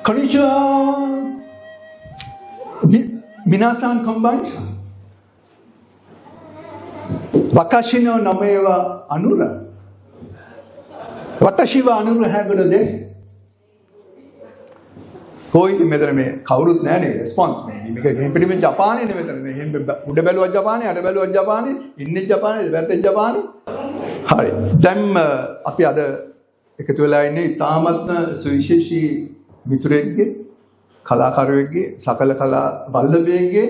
Konnichiwa. Minasan konbancha. Wakashi no name wa Anura. Watashi wa Anura haguru desu. कोई मेरे में कवरुत नहीं response में मेरे हेंपड़ी में जापानी नहीं मेरे में हेंपे उड़े बेलुआ जापानी अड़े बेलुआ जापानी इन्ने जापानी वैसे जापानी हारे जम अभी आधा एक तो लाइन नहीं तामत्न सुविशेषी मित्रेंगे कलाकारोंगे सकल कला बाल्लवेंगे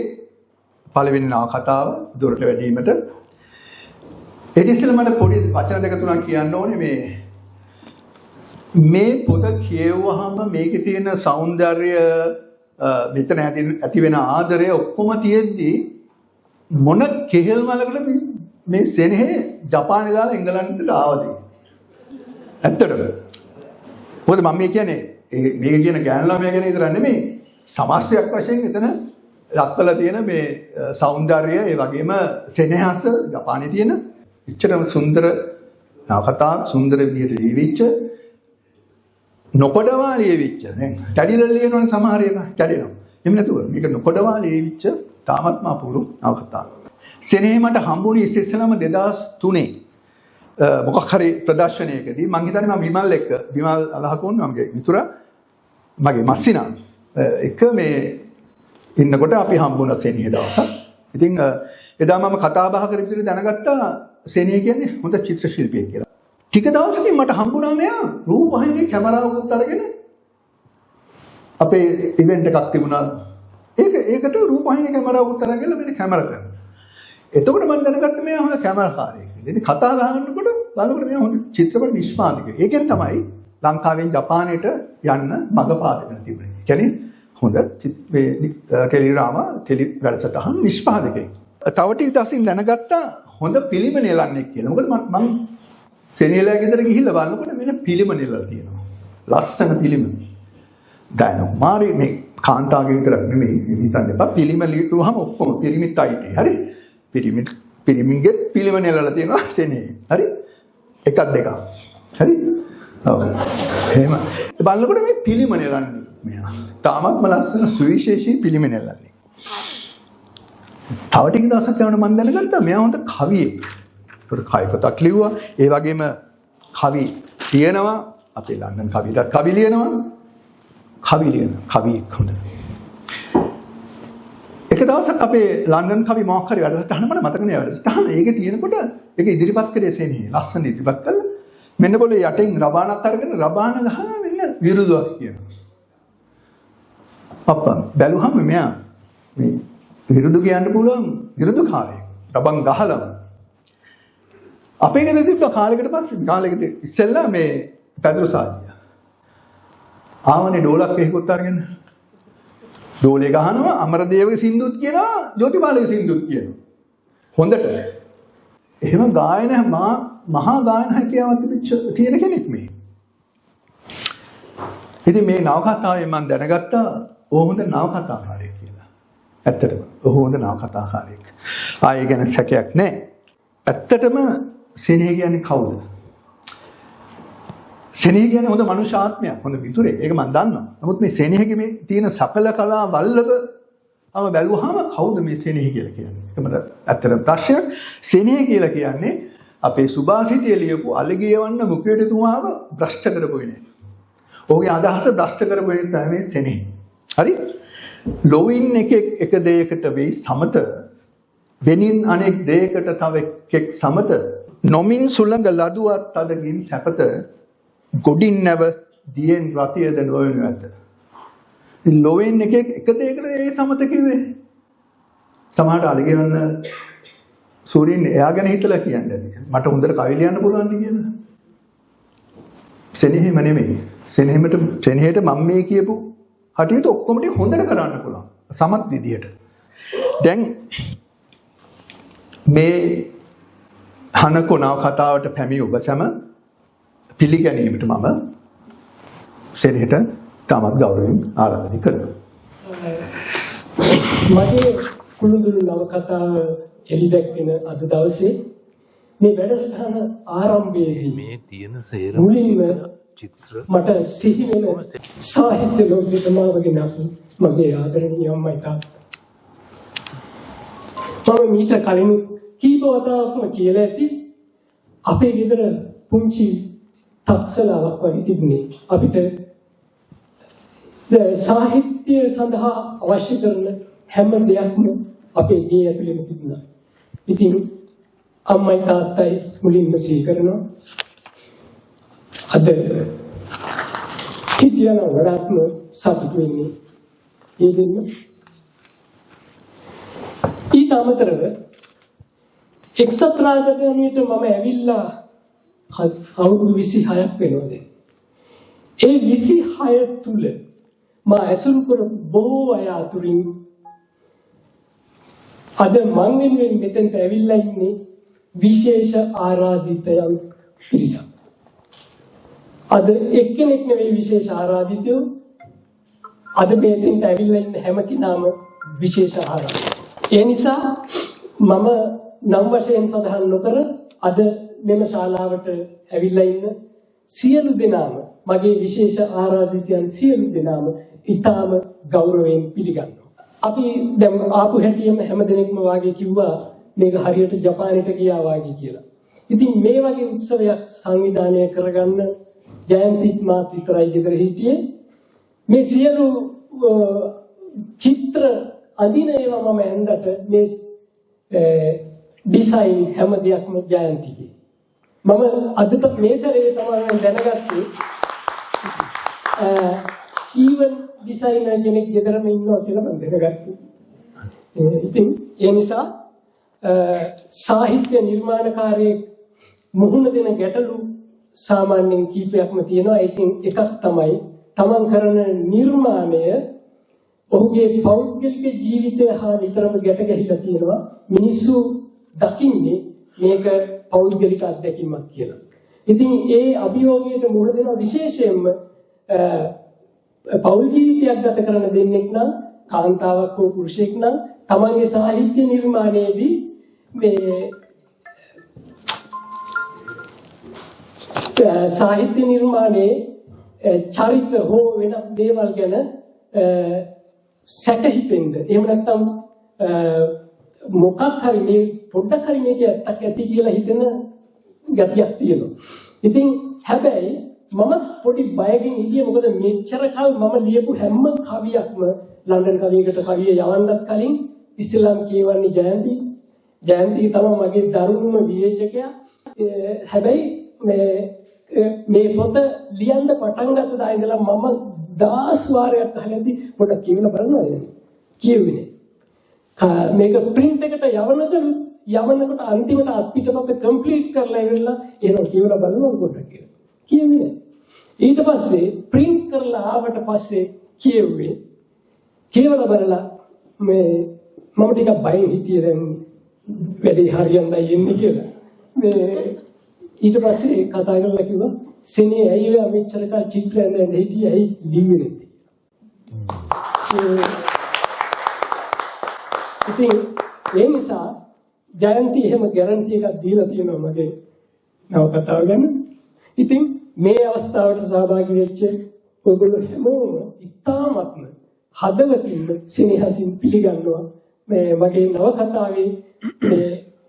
पालविन नाव खताव दूरटे वेडी मटर एडिसल मने पोड़ी वाचन देखा तुना किया नोने में මේ පොත කියවුවාම මේකේ තියෙන సౌందර්ය මෙතන ඇති වෙන ආදරය ඔක්කොම තියෙද්දි මොන කෙහෙල් මලකට මේ සෙනෙහේ ජපානයේ දාලා එංගලන්තයට ආවද ඇත්තටම මොකද මම මේ කියන්නේ මේක කියන ගෑනු ළමයා ගැන විතර නෙමෙයි සමස්තයක් වශයෙන් එතන දක්වලා තියෙන මේ సౌందර්ය ඒ වගේම සෙනෙහස ජපානයේ තියෙන ඉච්චරම සුන්දර නවකතා සුන්දර විදිහට ලියවිච්ච නොකොඩවා ලියවිච්ච දැන් කැඩිලා ලියනවනේ සමහර ඒවා කැඩෙනවා එහෙම නැතුව මේක නොකොඩවා ලියවිච්ච තාමත්ම අපූර්ව නවකතාවක් සෙනෙහ මට හම්බුනේ ඉස්සෙල්ලාම 2003 මොකක් හරි ප්‍රදර්ශනයකදී මම හිතන්නේ මම විමල් අලහකෝන් මගේ මිතුරා මගේ මස්සිනා එක මේ ඉන්නකොට අපි හම්බුණා සෙනෙහ දවසක් ඉතින් එදා මම කතා බහ කරපු විදිහට දැනගත්තා සෙනෙහ කියන්නේ හොඳ චිත්‍ර ශිල්පියෙක් කියලා ටික දවසකින් මට හම්බුණා මෙයා රූපවාහිනියේ කැමරාවකට අරගෙන අපේ ඉවෙන්ට් එකක් තිබුණා ඒකට රූපවාහිනියේ කැමරාවකට අරගෙන මෙන්න කැමරා කරනවා එතකොට මම දැනගත්තා මෙයා හොඳ කැමරාකාරයෙක් කියලා ඉතින් කතා ගහනකොට බලනකොට මෙයා හොඳ චිත්‍රපට නිෂ්පාදකයෙක් ඒකෙන් තමයි ලංකාවෙන් ජපානයට යන්න මඟ පාදගෙන තිබුණේ ඒ කියන්නේ හොඳ ටෙලිඩ්‍රාමා ටෙලි වැඩසටහන් නිෂ්පාදකයෙක් තව ටික දවසින් දැනගත්තා හොඳ පිළිම නෙලන්නෙක් කියලා මොකද මම සෙනෙහලා ගෙදර ගිහිල්ලා බලනකොට මෙන්න පිළිම නෙලලා තියෙනවා. ලස්සන පිළිම. ඩයනෝමාරි මේ කාන්තාවගේ විතරක් නෙමෙයි හිතන්න එපා. පිළිම ලියුවාම ඔක්කොම පිරිමිත් අයිති. හරි? පිරිමිගේ පිළිම නෙලලා තියෙනවා සෙනෙහේ. හරි? එකක් දෙකක්. හරි? ඔව්. එහෙම. බලනකොට මේ පිළිම නෙලන්නේ මෙයා. තාමත්ම ලස්සන සුවිශේෂී පිළිම නෙලන්නේ. තව ටික දවසක් යනකොට මම දැනගත්තා මෙයා හොඳ කවියෙක්. කවි පොතක් ලිව්වා ඒ වගේම කවි ලියනවා අපේ ලන්ඩන් කවියටත් කවි ලියනවා කවියෙක් හොඳ එක දවසක් අපේ ලන්ඩන් කවි මොකක් හරි වැඩසටහන මට මතක නෑ වැඩසටහන ඒකේ තියෙනකොට ඒක ඉදිරිපත් කරේ සෙනෙහේ ලස්සන ඉදිරිපත් කළා මෙන්න පොළේ යටින් රබානක් අරගෙන රබාන ගහලා මෙන්න විරුදුවක් කියනවා අප්පා බැලුවම මෙයා මේ විරුදු කියන්න පුළුවන් විරුදුකාරයෙක් රබන් ගහලා අපේ ගෙදර තිබ්බ කාලයකට පස්සේ ඉස්සෙල්ලා මේ පැදුරු සාදියා. ආවනේ ඩෝලක් එහෙකුත් අරගෙන. ඩෝලේ ගහනවා අමරදේවගේ සින්දුත් කියනවා ජෝතිපාලගේ සින්දුත් කියනවා. හොඳට. එහෙම ගායන මහා ගායන හැකියාවක් තියෙන කෙනෙක් මේ. ඉතින් මේ නවකතාවේ මම දැනගත්තා ඕ හොඳ නවකතාකාරයෙක් කියලා. ඇත්තටම ඕ හොඳ නවකතාකාරයෙක්. ආයෙ ගැන සැකයක් නැහැ. ඇත්තටම සෙනෙහ කියන්නේ කවුද? සෙනෙහ කියන්නේ හොඳ මනුෂ්‍ය ආත්මයක්, හොඳ මිතුරෙක්. ඒක මම දන්නවා. නමුත් මේ සෙනෙහගේ මේ තියෙන සකල කලා වල්ලභම බැලුවාම කවුද මේ සෙනෙහ කියලා කියන්නේ? ඒක මට ඇත්තටම ප්‍රශ්නයක්. සෙනෙහ කියලා කියන්නේ අපේ සුභාසිතය ලියපු අලගියවන්න මුඛයටතුමාව භ්‍රෂ්ට කරපු වෙන්නේ. ඔහුගේ අදහස භ්‍රෂ්ට කරපු වෙන්නේ තමයි මේ සෙනෙහ. හරි? ලොවින් එක දෙයකට වෙයි සමත වෙනින් අනෙක් දෙයකට තව එක් සමත නොමින් සුළඟ ලදුවත් අදගින් සැපත ගොඩින් නැව දියෙන් රතියද නොවනු ඇත. ලොවෙන් එක දෙයකට ඒ සමත කිව්වේ. සමහරට අලගෙවන්න සූරින් එයා ගැන හිතලා කියන්නේ. මට හොඳට කවි ලියන්න පුළුවන් ද කියලා. සෙනෙහෙම නෙමෙයි. සෙනෙහෙට මම මේ කියපු කටයුතු ඔක්කොම ටික හොඳට කරන්න පුළුවන්. සමත් විදියට. දැන් මේ හනකො නවකතාවට පැමිණි ඔබ සැම පිළිගැනීමට මම සෙනෙහට තමත් ගෞරවයෙන් ආරාධනය කරනවා. මගේ කුළුදුළු නවකතාව එළි දැක්වෙන අද දවසේ මේ වැඩසටහන ආරම්භයේදී මේ තියෙන සේරම මුලින්ම චිත්‍ර මට සිහි වෙන සාහිත්‍ය ලෝකෙට මාවගෙන ආපු මගේ ආදරණීය අම්මයි තාත්තා. මම මීට කලින් කීප වතාවක්ම කියලා ඇති අපේ ගෙදර පුංචි තක්සලාවක් වගේ තිබුණේ. අපිට සාහිත්‍ය සඳහා අවශ්‍ය කරන හැම දෙයක්ම අපේ ගේ ඇතුළේම තිබුණා. ඉතින් අම්මයි තාත්තයි මුලින්ම සිහි කරනවා. අද හිටියන වඩාත්ම සතුටු වෙන්නේ ඒ දෙන්න. ඊට අමතරව එක්සත් රාජධානියට මම ඇවිල්ලා අවුරුදු 26ක් වෙනවා දැන්. ඒ 26 තුල මා ඇසුරු කරපු බොහෝ අය අතුරින් අද මං වෙනුවෙන් මෙතෙන්ට ඇවිල්ලා ඉන්නේ විශේෂ ආරාධිතයන් පිරිසක්. අද එක්කෙනෙක් නෙවෙයි විශේෂ ආරාධිතයෝ. අද මෙතෙන්ට ඇවිල්ලා ඉන්න හැම කෙනාම විශේෂ ආරාධිතයෝ. ඒ නිසා මම නම් වශයෙන් සඳහන් නොකර අද මෙම ශාලාවට ඇවිල්ලා ඉන්න සියලු දෙනාම මගේ විශේෂ ආරාධිතයන් සියලු දෙනාම ඊටාම ගෞරවයෙන් පිළිගන්නවා. අපි දැන් ආපු හැටියෙම හැම දිනෙකම වාගේ කිව්වා මේක හරියට ජපානයට ගියා වාගේ කියලා. ඉතින් මේ වගේ උත්සවයක් සංවිධානය කරගන්න ජයන්තිත් මාත් විතරයි ගෙදර හිටියේ. මේ සියලු චිත්‍ර අඳින ඒවා මම ඇඳට මේ ඩිසයින් හැම දෙයක්ම ජයන්තිගේ. මම අදට මේ සැරේ තමයි දැනගත්තේ ඊවන් ඩිසයිනර් කෙනෙක් ගෙදරම ඉන්නවා කියලා මම දැනගත්තා. ඉතින් ඒ නිසා සාහිත්‍ය නිර්මාණකාරයෙක් මුහුණ දෙන ගැටලු සාමාන්‍යයෙන් කීපයක්ම තියෙනවා. ඒකෙන් එකක් තමයි තමන් කරන නිර්මාණය ඔහුගේ පෞද්ගලික ජීවිතය හා විතරම ගැට ගැහිලා තියෙනවා. මිනිස්සු දකින්නේ මේක පෞද්ගලික අත්දැකීමක් කියලා. ඉතින් ඒ අභියෝගයට මුහුණ දෙන විශේෂයෙන්ම පෞල් ජීවිතයක් ගත කරන දෙන්නෙක් නම් කාන්තාවක් හෝ පුරුෂයෙක් නම් තමන්ගේ සාහිත්‍ය නිර්මාණයේදී මේ සාහිත්‍ය නිර්මාණයේ චරිත හෝ වෙන දේවල් ගැන සැක හිතෙන්න. එහෙම නැත්නම් මොකක් හරි මේ පොඩ්ඩක් හරි මේක ඇත්තක් ඇති කියලා හිතෙන ගතියක් තියෙනවා. ඉතින් හැබැයි මම පොඩි බයකින් හිටියේ මොකද මෙච්චර කල් මම ලියපු හැම කවියක්ම ලන්ඩන් කවියකට කවිය යවන්නත් කලින් ඉස්ලාම් කියවන්නේ ජයන්ති තමයි මගේ දරුණුම විවේචකයා. හැබැයි මේ පොත ලියන්න පටන් ගත්ත දා ඉඳලා මම 10 වාරයක් අහලාදී පොඩක් කියවලා බලනවා. කියුවේ මේක print එකට යවනකොට අන්තිමට අත්පිටපත complete කරලා ඉවරලා එනවා කියවලා බලනවා පොඩක් කියලා. කියුවේ. ඊට පස්සේ print කරලා ආවට පස්සේ කියවලා බලලා මම ටිකක් බයෙන් හිටියේ දැන් වැඩේ හරියන්නයි එන්නේ කියලා. ඊට පස්සේ කතා කරලා කිව්වා සෙනේ ඇයි ඔය මෙච්චර කල් චිත්‍ර ඇඳගෙන හිටියේ ඇයි ලිව්වේ නැත්තේ. ඉතින් ඒ නිසා ජයන්ති එහෙම ගැරන්ටි එකක් දීලා තියෙනවා මගේ නවකතාව ගැන. ඉතින් මේ අවස්ථාවට සහභාගී වෙච්ච ඔයගොල්ලෝ හැමෝම ඉතාමත්ම හදවතින් සෙනෙහසින් පිළිගන්නවා මගේ නවකතාවේ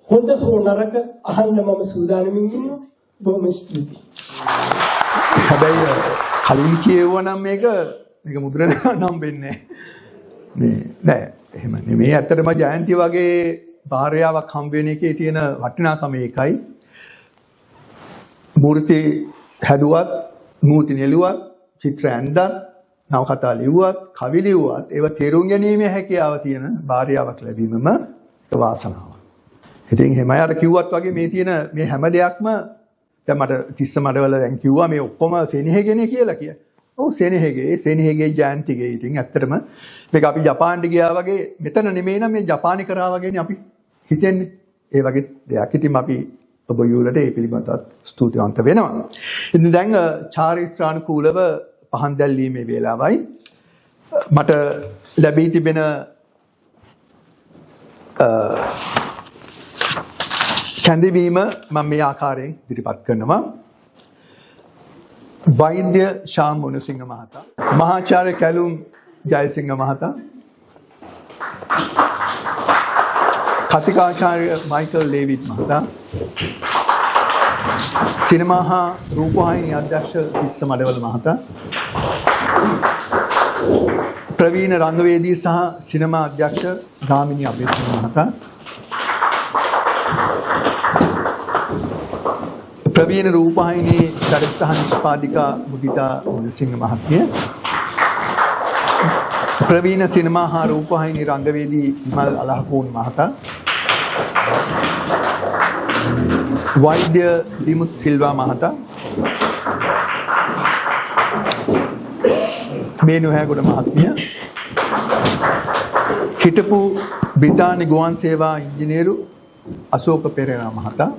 හොඳ හෝ නරක අහන්න මම සූදානමින් ඉන්නවා. බොහොම ස්තුතියි. හැබැයි කලින් කියවුවා නම් මේක මුද්‍රණය නම් වෙන්නේ නෑ. එහෙම නෙමෙයි. ඇත්තටම ජයන්ති වගේ භාර්යාවක් හම්බ වෙන එකේ තියෙන වටිනාකම ඒකයි. මූර්ති හැදුවත්, මූර්ති නෙළුවත්, චිත්‍ර ඇඳත්, නවකතා ලිව්වත්, කවි ලිව්වත් ඒව තේරුම් ගැනීමේ හැකියාව තියෙන භාර්යාවක් ලැබීමම වාසනාවක්. ඉතින් එහෙමයි අර කිව්වත් වගේ මේ තියෙන මේ හැම දෙයක්ම දැන් මට තිස්ස මඩවල දැන් කිව්වා මේ ඔක්කොම සෙනෙහගෙනේ කියලා කිය. ඔව් සෙනෙහගේ ජයන්තිගේ. ඉතින් ඇත්තටම මේක අපි ජපාන්ට ගියා වගේ මෙතන නෙමෙයි නම් මේ ජපානි කරා වගේනේ අපි හිතන්නේ. ඒ වගේ දෙයක්. ඉතින් අපි ඔබ යූලට ඒ පිළිබඳව ස්තුතිවන්ත වෙනවා. ඉතින් දැන් චාරිත්‍රානුකූලව පහන් දැල්වීමේ වේලාවයි. මට ලැබී තිබෙන කැඳවීම මම මේ ආකාරයෙන් ඉදිරිපත් කරනවා. වෛද්‍ය ශාම් මුණසිංහ මහතා, මහාචාර්ය කැලුම් ජයසිංහ මහතා, කතිකාචාර්ය මයිකල් ලේවිඩ් මහතා, සිනමා හා රූපවාහිනී අධ්‍යක්ෂ තිස්ස මඩවල මහතා, ප්‍රවීණ රංගවේදී සහ සිනමා අධ්‍යක්ෂ ගාමිණී අබේසිංහ මහතා, ප්‍රවීණ රූපවාහිනී චරිත සහ නිෂ්පාදිකා මුදිතා මුණසිංහ මහත්මිය, ප්‍රවීණ සිනමා හා රූපවාහිනී රංගවේදී විමල් අලහපූන් මහතා, වෛද්‍ය දිමුත් සිල්වා මහතා, මේනු හැගොඩ මහත්මිය, හිටපු බ්‍රිතාන්‍ය ගුවන් සේවා ඉංජිනේරු අශෝක පෙරේරා මහතා,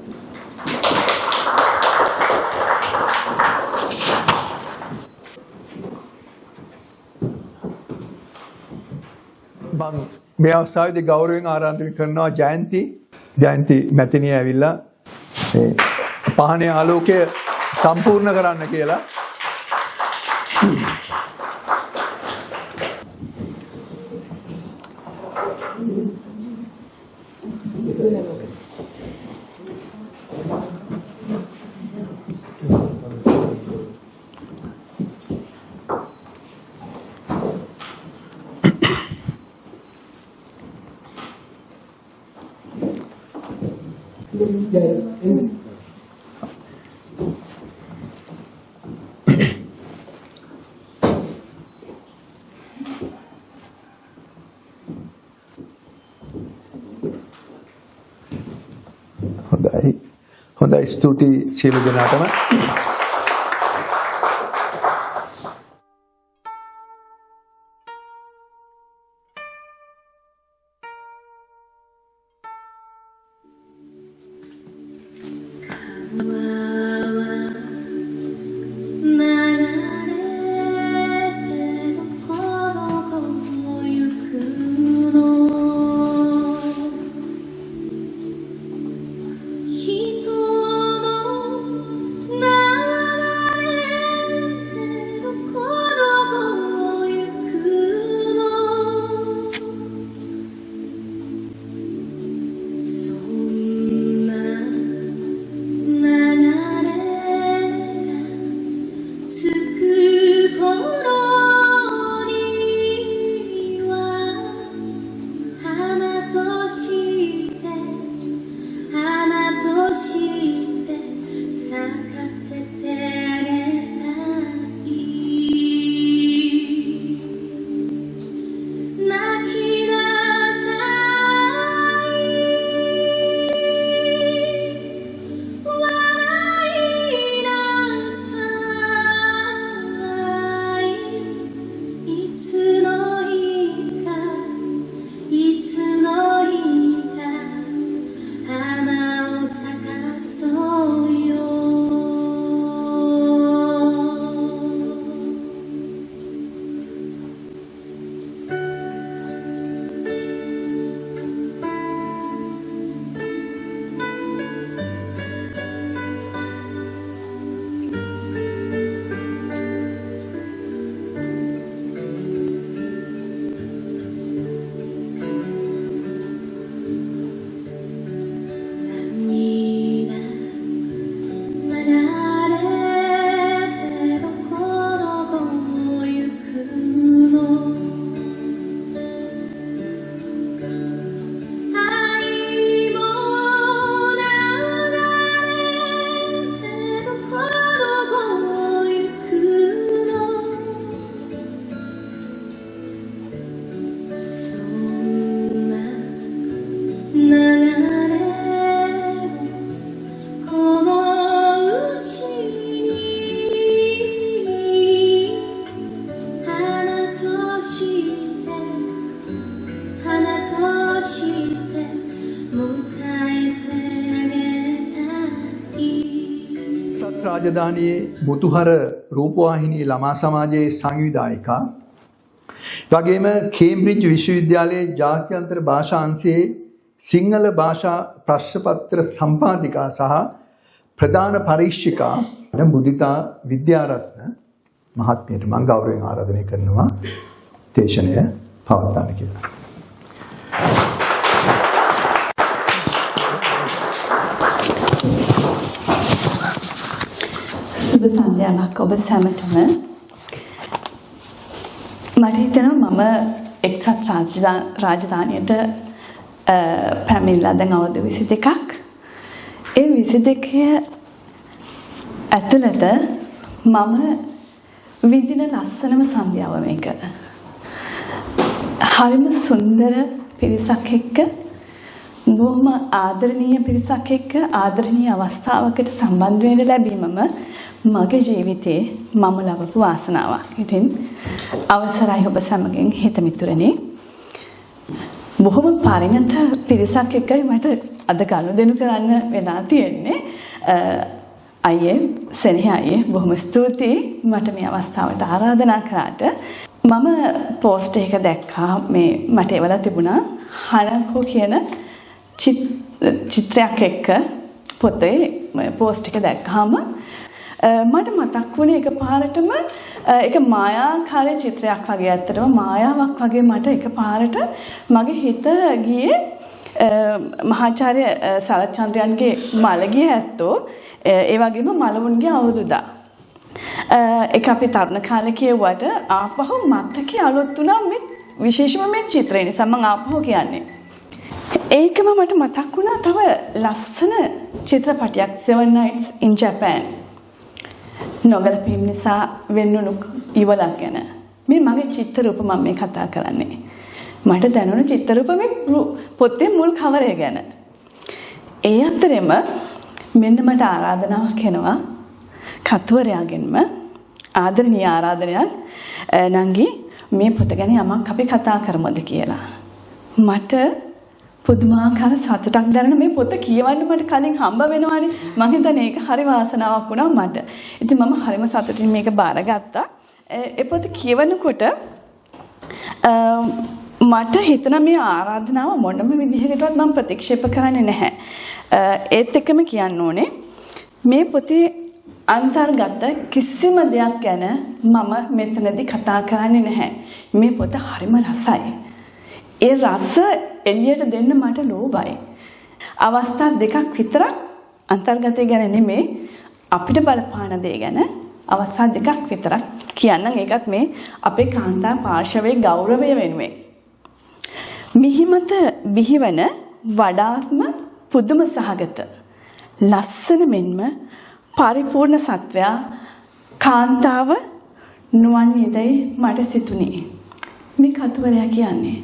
මම මේ අවස්ථාවේදී ගෞරවයෙන් ආරාධනා කරනවා ජයන්ති මැතිණිය ඇවිල්ලා මේ පහනේ ආලෝකය සම්පූර්ණ කරන්න කියලා. හොඳයි ස්තුතියි සියලු දෙනාටම. රාජධානියේ මුතුහර රූපවාහිනී ළමා සමාජයේ සංවිධායකා වගේම කේම්බ්‍රිජ් විශ්වවිද්‍යාලයේ ජාත්‍යන්තර භාෂා අංශයේ සිංහල භාෂා ප්‍රශ්න පත්‍ර සම්පාදිකා සහ ප්‍රධාන පරීක්ෂිකා මුදිතා විද්‍යාරත්න මහත්මියට මම ගෞරවයෙන් ආරාධනය කරනවා දේශනය පවත්වන්න කියලා. සුබ සන්ධ්‍යාවක් ඔබ සැමටම. මට හිතෙනවා මම එක්සත් රාජධානියට පැමිණිලා දැන් අවුරුදු 22ක්. ඒ 22 ඇතුළත මම විඳින ලස්සනම සන්ධ්‍යාව මේක. හරිම සුන්දර පිරිසක් එක්ක බොහොම ආදරණීය පිරිසක් එක්ක ආදරණීය අවස්ථාවකට සම්බන්ධ වෙන්න ලැබීමම මගේ ජීවිතේ මම ලබපු වාසනාවක්. ඉතින් අවසරයි ඔබ සමගින් හිත මිතුරනේ. බොහොම පරිණත පිරිසක් එක්කයි මට අද ගනුදෙනු කරන්න වෙලා තියෙන්නේ. අයියේ සෙනෙහ අයියේ බොහොම ස්තුතියි මට මේ අවස්ථාවට ආරාධනා කරාට. මම පෝස්ට් එක දැක්කා මේ මට එවලා තිබුණා හනකෝ කියන චිත්‍රයක් එක්ක පොතේ පෝස්ට් එක දැක්කහම මට මතක් වුණේ එකපාරටම ඒක මායාකාරී චිත්‍රයක් වගේ. ඇත්තටම මායාවක් වගේ මට එකපාරට මගේ හිත ගියේ මහාචාර්ය සරච්චන්ද්‍රයන්ගේ මළගිය ඇත්තෝ ඒ වගේම මලවුන්ගේ අවුරුද්දා. ඒක අපි තරුණ කාලේ කියුවට ආපහු මතකේ අලුත් වුණා මේ විශේෂම මේ චිත්‍රය නිසා මම ආපහු කියන්නේ. ඒකම මට මතක් වුණා තව ලස්සන චිත්‍රපටයක් Seven Nights in Japan. නොගැලපීම් නිසා වෙන්නුණු ඉවලක් ගැන. මේ මගේ චිත්‍ර රූප මම මේ කතා කරන්නේ. මට දැනුණු චිත්‍ර රූප මේ පොතේ මුල් කවරය ගැන. ඒ අතරෙම මෙන්න මට ආරාධනාවක් එනවා කතුවරයාගෙන්ම ආදරණීය ආරාධනයක් නංගි මේ පොත ගැන යමක් අපි කතා කරමුද කියලා. මට පුදුමාකාර සතුටක් දැනෙන මේ පොත කියවන්න මට කලින් හම්බ වෙනවානේ. මම හිතන්නේ ඒක හරි වාසනාවක් වුණා මට. ඉතින් මම හරිම සතුටින් මේක බාරගත්තා. ඒ පොත කියවනකොට මට හිතන මේ ආරාධනාව මොනම විදිහකටවත් මම ප්‍රතික්ෂේප කරන්නේ නැහැ. ඒත් එක්කම කියන්න ඕනේ මේ පොතේ අන්තර්ගත කිසිම දෙයක් ගැන මම මෙතනදී කතා කරන්නේ නැහැ. මේ පොත හරිම රසයි. ඒ රස එළියට දෙන්න මට ලෝභයි. අවස්ථා දෙකක් විතරක් අන්තර්ගතය ගැන නෙමෙයි අපිට බලපාන දේ ගැන අවස්ථා දෙකක් විතරක් කියන්නම්. ඒකත් මේ අපේ කාන්තා පාර්ශවයේ ගෞරවය වෙනුවෙන්. මිහිමත බිහිවන වඩාත්ම පුදුම සහගත ලස්සන මෙන්ම පරිපූර්ණ සත්වයා කාන්තාව නුවන් යදයි මට සිතුනේ. මේ කතුවරයා කියන්නේ.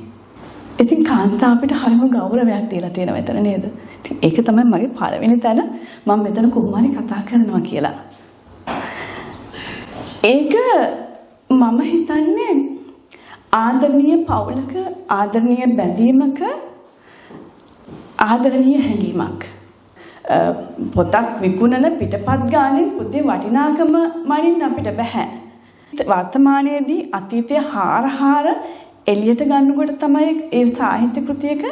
ඉතින් කාන්තාව අපිට හරිම ගෞරවයක් දීලා තියෙනවා මෙතන නේද? ඉතින් ඒක තමයි මගේ පළවෙනි තැන මම මෙතන කොහොම හරි කතා කරනවා කියලා. ඒක මම හිතන්නේ ආදරණීය පවුලක ආදරණීය බැඳීමක ආදරණීය හැඟීමක්. පොතක් විකුණන පිටපත් ගානේ පුතේ වටිනාකම මනින්න අපිට බෑ. වර්තමානයේදී අතීතයේ හාර එළියට ගන්නකොට තමයි ඒ සාහිත්‍ය කෘතියක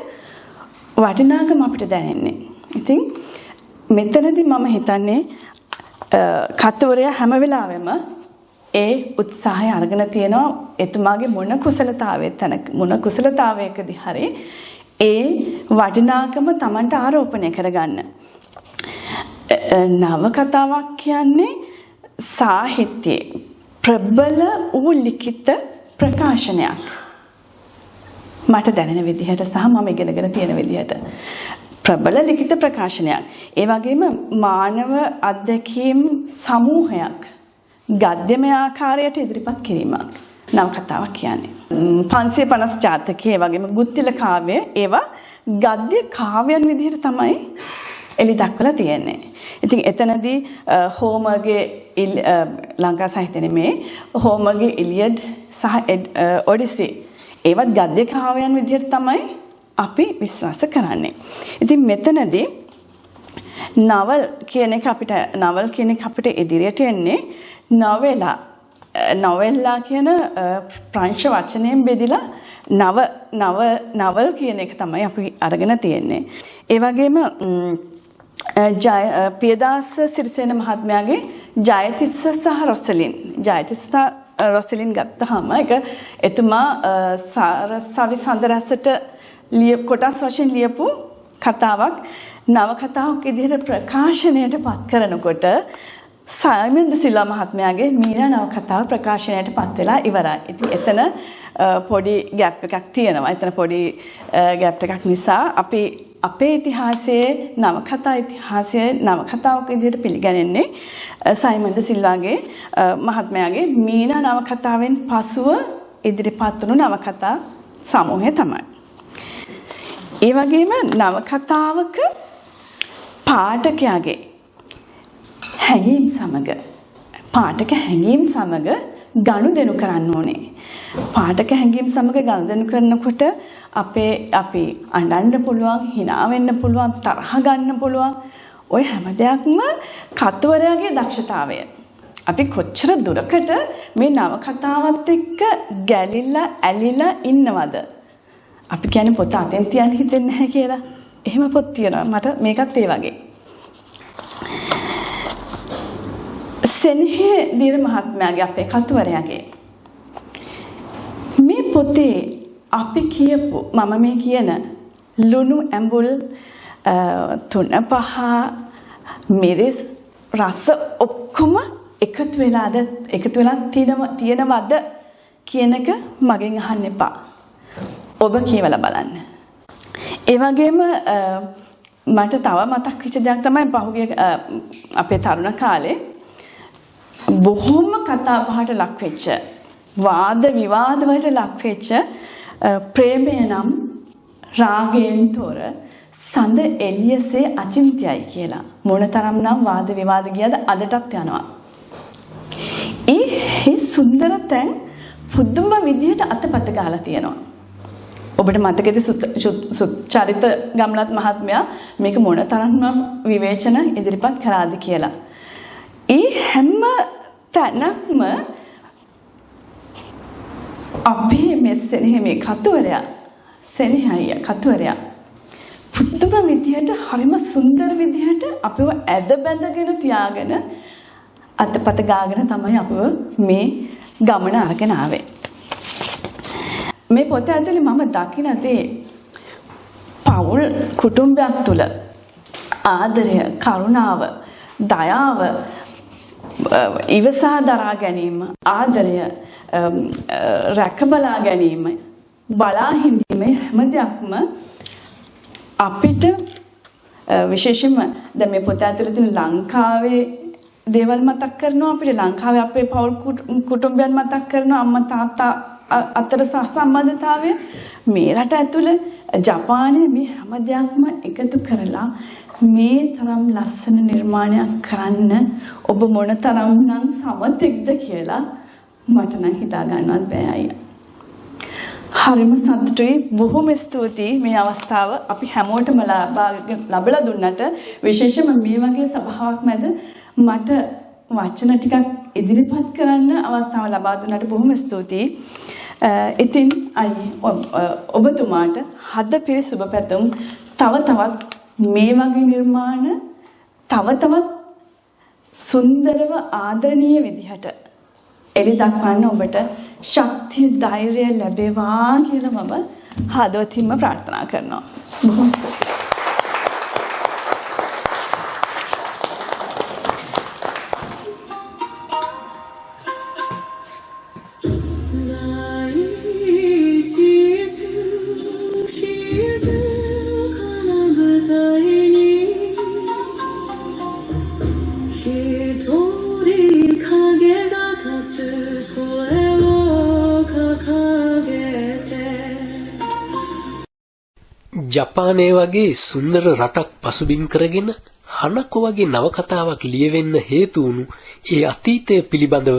වටිනාකම අපිට දැනෙන්නේ. ඉතින් මෙතනදී මම හිතන්නේ කතවරයා හැම වෙලාවෙම ඒ උත්සාහය අරගෙන තියෙනවා එතුමාගේ මොන කුසලතාවයකදී හරි ඒ වටිනාකම Tamanට ආරෝපණය කරගන්න. නවකතාවක් කියන්නේ සාහිත්‍යයේ ප්‍රබල වූ ලිඛිත ප්‍රකාශනයක්. මට දැනෙන විදිහට සහ මම ඉගෙනගෙන තියෙන විදිහට ප්‍රබල ලිඛිත ප්‍රකාශනයක්. ඒ වගේම මානව අත්දැකීම් සමූහයක් ගද්‍යමය ආකාරයට ඉදිරිපත් කිරීමක් නවකතාවක් කියන්නේ. 550 ජාතකයේ වගේම ගුත්තිල කාව්‍ය ඒවා ගද්‍ය කාව්‍යයන් විදිහට තමයි එලි දක්වලා තියෙන්නේ. ඉතින් එතනදී හෝමර්ගේ ලංකා සාහිත්‍ය නෙමේ හෝමර්ගේ ඉලියඩ් සහ ඔඩිසි ඒවත් ගද්‍ය කාව්‍යයන් විදිහට තමයි අපි විශ්වාස කරන්නේ. ඉතින් මෙතනදී නවල් කියන එක අපිට ඉදිරියට එන්නේ නොවෙලා කියන ප්‍රංශ වචනයෙන් බෙදලා නවල් කියන එක තමයි අපි අරගෙන තියෙන්නේ. ඒ වගේම පියදාස සිරිසේන මහත්මයාගේ ජයතිස්ස සහ රොසලින්. ජයතිස්ස රොසලින් ගත්තාම ඒක එතුමා සවි සඳරසට කොටස් වශයෙන් ලියපු කතාවක් නවකතාවක් විදිහට ප්‍රකාශනයට පත් කරනකොට සයිමන් ද සිල්වා මහත්මයාගේ මීනා නවකතාව ප්‍රකාශනයට පත් වෙලා ඉවරයි. ඉතින් එතන පොඩි ગેප් එකක් තියෙනවා. එතන පොඩි ગેප් එකක් නිසා අපි අපේ ඉතිහාසයේ නවකතා ඉතිහාසයේ නවකතාවක් විදිහට පිළිගන්නේ සයිමන් ද සිල්වාගේ මහත්මයාගේ මීනා නවකතාවෙන් පසුව ඉදිරිපත් වුණු නවකතා සමූහය තමයි. ඒ වගේම නවකතාවක පාඨකයාගේ හැඟීම් සමග පාඨක හැඟීම් සමග ගනුදෙනු කරන්න ඕනේ. පාඨක හැඟීම් සමග ගනුදෙනු කරනකොට අපි අඬන්න පුළුවන්, hina වෙන්න පුළුවන්, තරහ ගන්න පුළුවන්. ඔය හැම දෙයක්ම කතුවරයාගේ දක්ෂතාවය. අපි කොච්චර දුරකට මේ නවකතාවත් එක්ක ගැලිලා ඇලිලා ඉන්නවද? අපි කියන්නේ පොත අතෙන් තියන්න හිතෙන්නේ නැහැ කියලා. එහෙම පොත් තියෙනවා. මට මේකත් ඒ වගේ. සෙනෙහේ දීර මහත්මයාගේ අපේ කතුවරයාගේ මේ පොතේ අපි කියපු මම මේ කියන ලුණු ඇඹුල් 3-5 මිරිස් රස ඔක්කොම එකතු වෙලා තියෙනවද කියන එක මගෙන් අහන්න එපා. ඔබ කියවලා බලන්න. ඒ වගේම මට තව මතක් වෙච්ච දෙයක් තමයි පහුගිය අපේ තරුණ කාලේ බොහොම කතා බහට ලක් වෙච්ච වාද විවාද වලට ලක් වෙච්ච ප්‍රේමය නම් රාගයෙන් තොර සඳ එළියසේ අචින්ත්‍යයි කියලා මොනතරම් නම් වාද විවාද ගියද අදටත් යනවා. ඒ සුන්දර තැන් පුදුම විදිහට අතපත ගහලා තියෙනවා. ඔබට මතකද චරිත ගම්ලත් මහත්මයා මේක මොනතරම්ම විවේචන ඉදිරිපත් කරාද කියලා. ඒ හැම තැනක්ම අපේ මෙස්සෙනෙහි මේ කතුවරයා සෙනෙහය කතුවරයා පුදුම විදිහට හරිම සුන්දර විදිහට අපිව ඇද බැඳගෙන තියාගෙන අතපත ගාගෙන තමයි අපිව මේ ගමන අරගෙන ආවේ. මේ පොත ඇතුලේ මම දකින දේ පෞල් කුටුම්බයක් තුල ආදරය, කරුණාව, දයාව, ඉවසා දරා ගැනීම, ආදරය, රැකබලා ගැනීම, බලා හිඳීම හැම දෙයක්ම අපිට විශේෂයෙන්ම දැන් මේ පොත ඇතුලේ තියෙන ලංකාවේ දේවල් මතක් කරනවා. අපිට ලංකාවේ අපේ පෞල් කුටුම්බයන් මතක් කරනවා. අම්මා තාත්තා අතර සම්බන්ධතාවය මේ රට ඇතුළේ ජපානයේ මේ හැම දෙයක්ම එකතු කරලා මේ තරම් ලස්සන නිර්මාණයක් කරන්න ඔබ මොන තරම් නම් සමතෙක්ද කියලා මට නම් හිතා ගන්නවත් බෑ අයියා. හරිම සතුටුයි. බොහොම ස්තුතියි මේ අවස්ථාව අපි හැමෝටම ලබලා දුන්නට, විශේෂයෙන්ම මේ වගේ සභාවක් මැද මට වචන ටිකක් ඉදිරිපත් කරන්න අවස්ථාව ලබා දුන්නට බොහොම ස්තුතියි. ඉතින් ඔබතුමාට හදපිරි සුබ පැතුම්. තව තවත් මේ වගේ නිර්මාණ තව තවත් සුන්දරව ආදරණීය විදිහට එලි දක්වන්න ඔබට ශක්තිය ධෛර්යය ලැබේවා කියලා මම හදවතින්ම ප්‍රාර්ථනා කරනවා. බොහොම ස්තුතියි. ජපානයේ වගේ සුන්දර රටක් පසුබිම් කරගෙන හනකො වගේ නවකතාවක් ලියවෙන්න හේතු වුණු ඒ අතීතය පිළිබඳව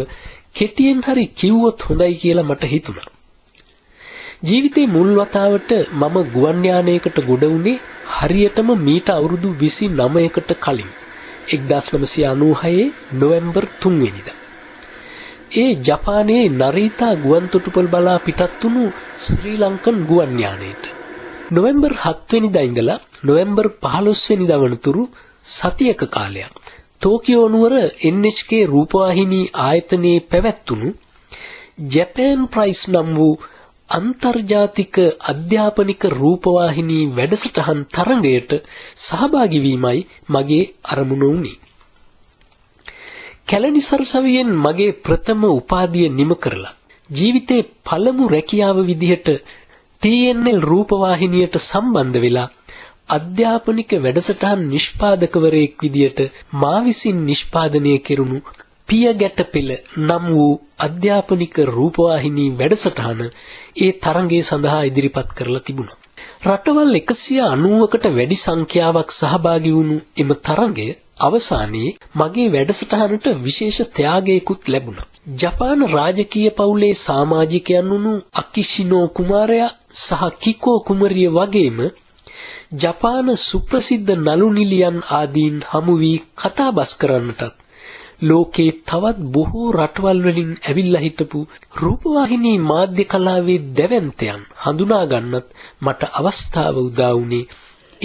කෙටියෙන් හරි කිව්වොත් හොඳයි කියලා මට හිතුණා. ජීවිතේ මුල් වතාවට මම ගුවන් යානයකට ගොඩ වුණේ හරියටම මීට අවුරුදු 29කට කලින් 1996 නොවැම්බර් 3 වෙනිදා. ඒ ජපානයේ නරීතා ගුවන් තොටුපළ බලා පිටත් වුණු ශ්‍රී ලංකන් ගුවන් යානයට නොවැම්බර් 7 වෙනිදා ඉඳලා නොවැම්බර් 15 වෙනිදා වනතුරු සතියක කාලයක් ටෝකියෝ නුවර NHK රූපවාහිනී ආයතනයේ පැවැත්වුණු ජපාන් ප්‍රයිස් නම් වූ අන්තර්ජාතික අධ්‍යාපනික රූපවාහිනී වැඩසටහන් තරඟයට සහභාගී වීමයි මගේ අරමුණ වුණේ. කැලණි සරසවියෙන් මගේ ප්‍රථම උපාධිය නිම කරලා ජීවිතේ පළමු රැකියාව විදිහට TNL රූපවාහිනියට සම්බන්ධ වෙලා අධ්‍යාපනික වැඩසටහන් නිෂ්පාදකවරයෙක් විදියට මා විසින් නිෂ්පාදනය කෙරුණු පියගැටපෙළ නම් වූ අධ්‍යාපනික රූපවාහිනී වැඩසටහන ඒ තරඟයේ සඳහා ඉදිරිපත් කරලා තිබුණා. රටවල් 190කට වැඩි සංඛ්‍යාවක් සහභාගී වුණු එම තරඟය අවසානයේ මගේ වැඩසටහනට විශේෂ ත්‍යාගයකුත් ලැබුණා. ජපාන රාජකීය පවුලේ සමාජිකයන් වුණු අකිෂිනෝ කුමාරයා සහ කිකෝ කුමරිය වගේම ජපාන සුප්‍රසිද්ධ නළු නිලියන් ආදීන් හමු වී කතාබස් කරන්නටත් ලෝකේ තවත් බොහෝ රටවල් වලින් ඇවිල්ලා හිටපු රූපවාහිනී මාධ්‍ය කලාවේ දැවැන්තයන් හඳුනා ගන්නත් මට අවස්ථාව උදා වුණේ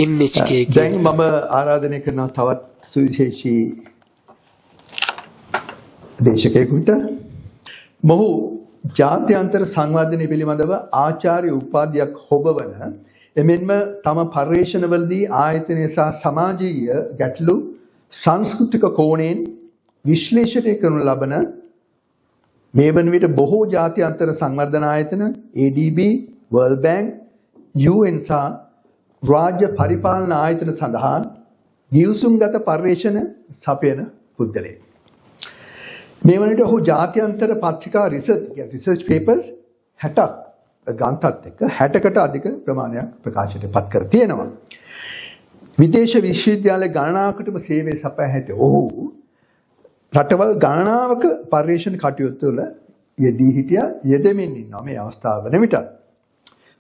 NHK දැන් මම ආරාධනය කරන තවත් සුවිශේෂී දේශකයෙකුට මොහු ජාත්‍යන්තර සංවර්ධනය පිළිබඳව ආචාර්ය උපාධියක් හොබවන එමෙන්ම තම පර්යේෂණවලදී ආයතනය සහ සමාජීය ගැටලු සංස්කෘතික කෝණයෙන් විශ්ලේෂණය කරනු ලබන මේ වන විට බොහෝ ජාත්‍යන්තර සංවර්ධන ආයතන ADB, World Bank, UN සහ රාජ්‍ය පරිපාලන ආයතන සඳහා ගිවිසුම්ගත පර්යේෂණ සපයන පුද්ගලයෙක්. මේ වන විට ඔහු ජාත්‍යන්තර පත්‍රිකා රිසර්ච් පේපර්ස් 60ක් ග්‍රන්ථත් එක්ක 60කට අධික ප්‍රමාණයක් ප්‍රකාශයට පත් කර තියෙනවා. විදේශ විශ්වවිද්‍යාල ගණනාවකටම සේවය සපයා ඇති ඔහු රටවල් ගණනාවක පර්යේෂණ කටයුතු වල යෙදී හිටියා යෙදෙමින් ඉන්නවා මේ අවස්ථාව වන විට.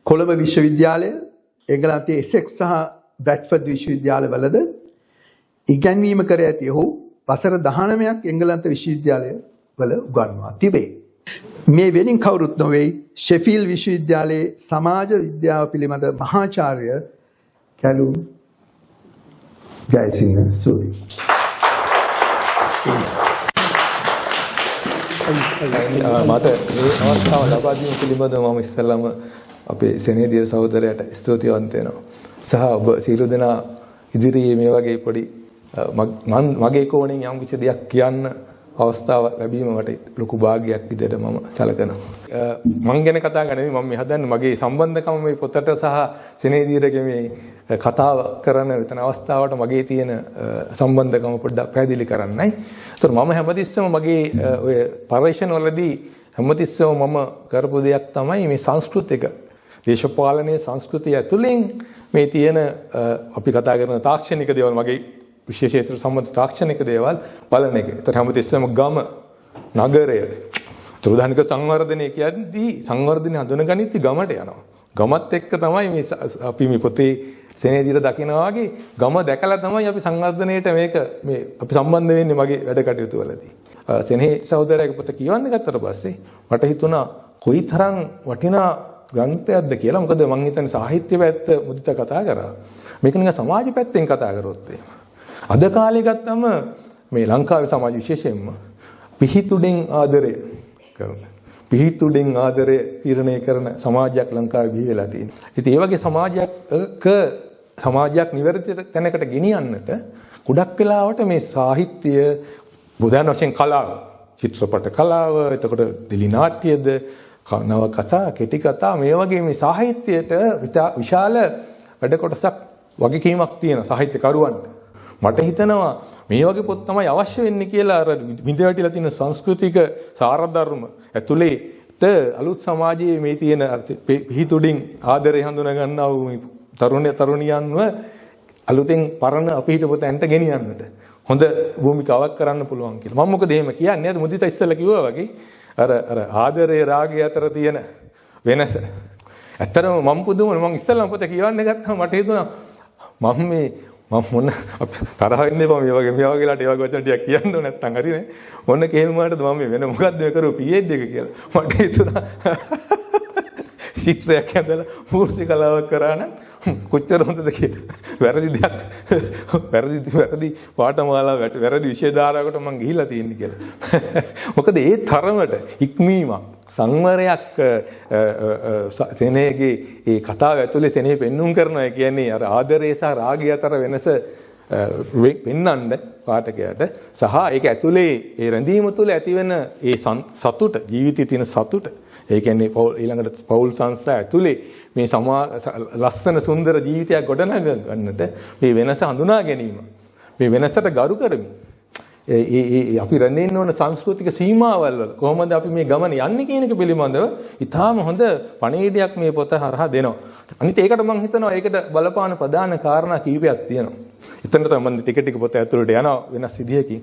කොළඹ විශ්වවිද්‍යාලය, එංගලන්තයේ එසෙක්ස් සහ බ්‍රැඩ්ෆර්ඩ් විශ්වවිද්‍යාලවලද ඉගැන්වීම කර ඇති ඔහු වසර 19ක් එංගලන්ත විශ්වවිද්‍යාලය වල උගන්වා තිබේ. මේ වෙනින් කවුරුත් නොවේ ෂෙෆීල්ඩ් විශ්වවිද්‍යාලයේ සමාජ විද්‍යාව පිළිබඳ මහාචාර්ය කැලුම් ජයසිංහ සූරි. මට මේ අවස්ථාව ලබා දීම පිළිබඳව මම ඉස්සෙල්ලාම අපේ සෙනෙහදිය සහෝදරයාට ස්තුතිවන්ත වෙනවා. සහ ඔබ සියලු දෙනා ඉදිරියේ මේ වගේ පොඩි මගේ කෝණයෙන් යම් කිසි දෙයක් කියන්න අවස්ථාව ලැබීම මට ලොකු භාගයක් විදිහට මම සැලකනවා. මං ගැන කතා කරන්නේ මම මේ හදන්නේ මගේ සම්බන්ධකම මේ පොතට සහ සෙනෙහදියටගේ මේ කතාව කරන විතර අවස්ථාවට මගේ තියෙන සම්බන්ධකම පොඩ්ඩක් පැහැදිලි කරන්නයි. ඒතර මම හැමතිස්සෙම මගේ ඔය පරිශ්‍රණ වලදී හැමතිස්සෙම මම කරපු දෙයක් තමයි මේ සංස්කෘතික දේශපාලනයේ සංස්කෘතිය ඇතුළෙන් මේ තියෙන අපි කතා කරන තාක්ෂණික දේවල් මගේ විශේෂේතර සම්බන්ධ තාක්ෂණික දේවල් බලන එක. ඒතර හැමතිස්සෙම ගම නගරය තුරුදානික සංවර්ධනය කියද්දී සංවර්ධනය හඳුනගනිද්දී ගමට යනවා. ගමත් එක්ක තමයි මේ අපි මේ පොතේ සෙනෙහදිර දකිනවා වගේ ගම දැකලා තමයි අපි සංවර්ධනයේට මේක මේ අපි සම්බන්ධ වෙන්නේ මගේ වැඩ කටයුතු වලදී. සෙනෙහි සහෝදරයාගේ පොත කියවන්න ගත්තට පස්සේ මට හිතුණා කොයිතරම් වටිනා ග්‍රන්ථයක්ද කියලා. මොකද මම හිතන්නේ සාහිත්‍ය පැත්ත මුදිත කතා කරා. මේක නිකන් සමාජ පැත්තෙන් කතා කරොත් අද කාලේ ගත්තම මේ ලංකාවේ සමාජ විශේෂයෙන්ම පිහිටුඩෙන් ආදරය කරන පිහිටුඩෙන් ආදරය තීරණය කරන සමාජයක් ලංකාවේ බිහි වෙලා තියෙනවා. ඉතින් ඒ වගේ සමාජයක් නිවැරදි තැනකට ගෙනියන්නට ගොඩක් වෙලාවට මේ සාහිත්‍ය බුදුන් වහන්සේ කලාව, චිත්‍රපට කලාව, එතකොට ඩෙලි නාට්‍යද, නව කතා, කෙටි කතා මේ වගේ මේ සාහිත්‍යයට විශාල වැඩ කොටසක් වගකීමක් තියෙන සාහිත්‍යකරුවන්ට. මට හිතෙනවා මේ වගේ පොත් තමයි අවශ්‍ය වෙන්නේ කියලා අර විඳවැටිලා තියෙන සංස්කෘතික සාරධර්ම ඇතුළේට අලුත් සමාජයේ මේ තියෙන පිහිටුඩින් ආදරය හඳුනා ගන්නා වූ තරුණියන්ව අලුතෙන් පරණ අපිට පොත ඇන්ට ගෙනියන්නට හොඳ භූමිකාවක් කරන්න පුළුවන් කියලා. මම මොකද එහෙම කියන්නේ? අද මුදිත ඉස්සෙල්ලා කිව්වා වගේ අර ආදරය රාගය අතර තියෙන වෙනස. ඇත්තටම මම පුදුමයි මම ඉස්සෙල්ලා පොත කියවන්න ගත්තාම මට හිතුණා මම මොන තරහ වෙන්න එපා මේ වගේලාට ඒ වගේ වචන ටිකක් කියන්න ඕන නැත්තම් හරිනේ. මොන කේල් මාටද මම වෙන මොකද්ද මේ කරු PhD එක කියලා. මට හිතුණා චිත්‍රයක් ඇඳලා මූර්ති කලාවක් කරා නම් කොච්චර හොඳද කියලා. වැරදි දෙයක් වැරදි පාඨමාලා වැරදි විෂය ධාරාවකට මම ගිහිල්ලා තියෙන්නේ කියලා. මොකද ඒ තරමට ඉක්මීමක් සංවරයක් සෙනෙහගේ ඒ කතාව ඇතුලේ සෙනෙහ පෙන්눔 කරනවා කියන්නේ අර ආදරය සහ රාගය අතර වෙනස පෙන්වන්න පාඨකයාට සහ ඒක ඇතුලේ ඒ රැඳීම තුළ ඇතිවෙන ඒ සතුට ජීවිතයේ තියෙන සතුට ඒ කියන්නේ ඊළඟට පෞල් සංස්ථා ඇතුලේ මේ ලස්සන සුන්දර ජීවිතයක් ගොඩනග ගන්නට මේ වෙනස හඳුනා ගැනීම මේ වෙනසට ගරු කරමින් අපි රැඳෙන්න ඕන සංස්කෘතික සීමාවල් වල කොහොමද අපි මේ ගමන යන්නේ කියන එක පිළිබඳව ඉතාම හොඳ පණිවිඩයක් මේ පොත හරහා දෙනවා. අනිත් ඒකට මම හිතනවා ඒකට බලපාන ප්‍රධාන කාරණා කීපයක් තියෙනවා. එතන තමයි ටික පොත ඇතුළට යනවා වෙනස් විදිහකින්.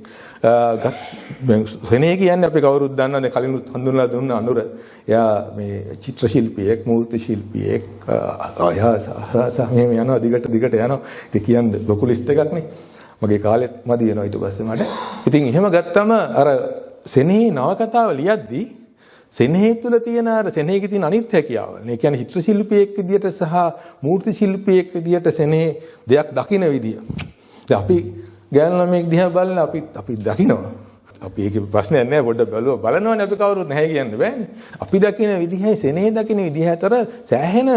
සෙනෙහ කියන්නේ අපි කවුරුත් දන්නවද කලින් හඳුන්වලා දුන්න අනුර. එයා මේ චිත්‍ර ශිල්පියෙක්, මූර්ති ශිල්පියෙක්. මෙහෙම යනවා දිගට යනවා. ඉතින් කියන්නේ ලොකු ලිස්ට් එකක් නේ. මගේ කාලෙත් මදි වෙනවා ඊට පස්සේ මට. ඉතින් එහෙම ගත්තම අර සෙනෙහි නවකතාව ලියද්දී සෙනෙහි තුළ තියෙන අර සෙනෙහිගේ තියෙන අනිත් හැකියාවල්. ඒ කියන්නේ චිත්‍ර ශිල්පියෙක් විදියට සහ මූර්ති ශිල්පියෙක් විදියට සෙනෙහි දෙයක් දකින විදිය. දැන් අපි ගෑනු ළමෙක් දිහා බලලා අපි දකිනවා. අපි ඒකේ ප්‍රශ්නයක් නැහැ පොඩ්ඩක් බලනවනේ අපි කවුරුත් නැහැ කියන්න බෑනේ. අපි දකින විදිහයි සෙනෙහි දකින විදිහ අතර සෑහෙන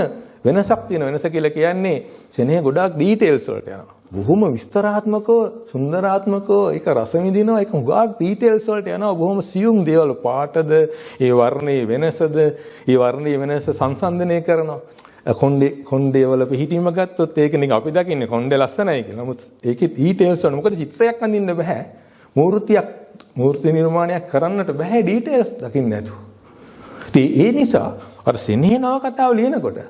වෙනසක් තියෙනවා. වෙනස කියලා කියන්නේ සෙනෙහි ගොඩාක් ඩීටේල්ස් වලට යනවා. බොහොම විස්තරාත්මකව සුන්දරාත්මකව ඒක රස විඳිනවා ඒක උගාක් ඩීටේල්ස් වලට යනවා බොහොම සියුම් දේවල් පාටද ඒ වර්ණයේ වෙනසද ඒ වර්ණයේ වෙනස සංසන්දනය කරනවා කොණ්ඩේ වල පිහිටීම ගත්තොත් ඒක නිකන් අපි දකින්නේ කොණ්ඩේ ලස්සනයි කියලා. නමුත් ඒකේ ඩීටේල්ස් වල මොකද චිත්‍රයක් අඳින්න බෑ මූර්ති නිර්මාණයක් කරන්නට බෑ ඩීටේල්ස් දකින්න නැතුව. ඒ නිසා අර සෙනෙහ නවකතාව ලියනකොට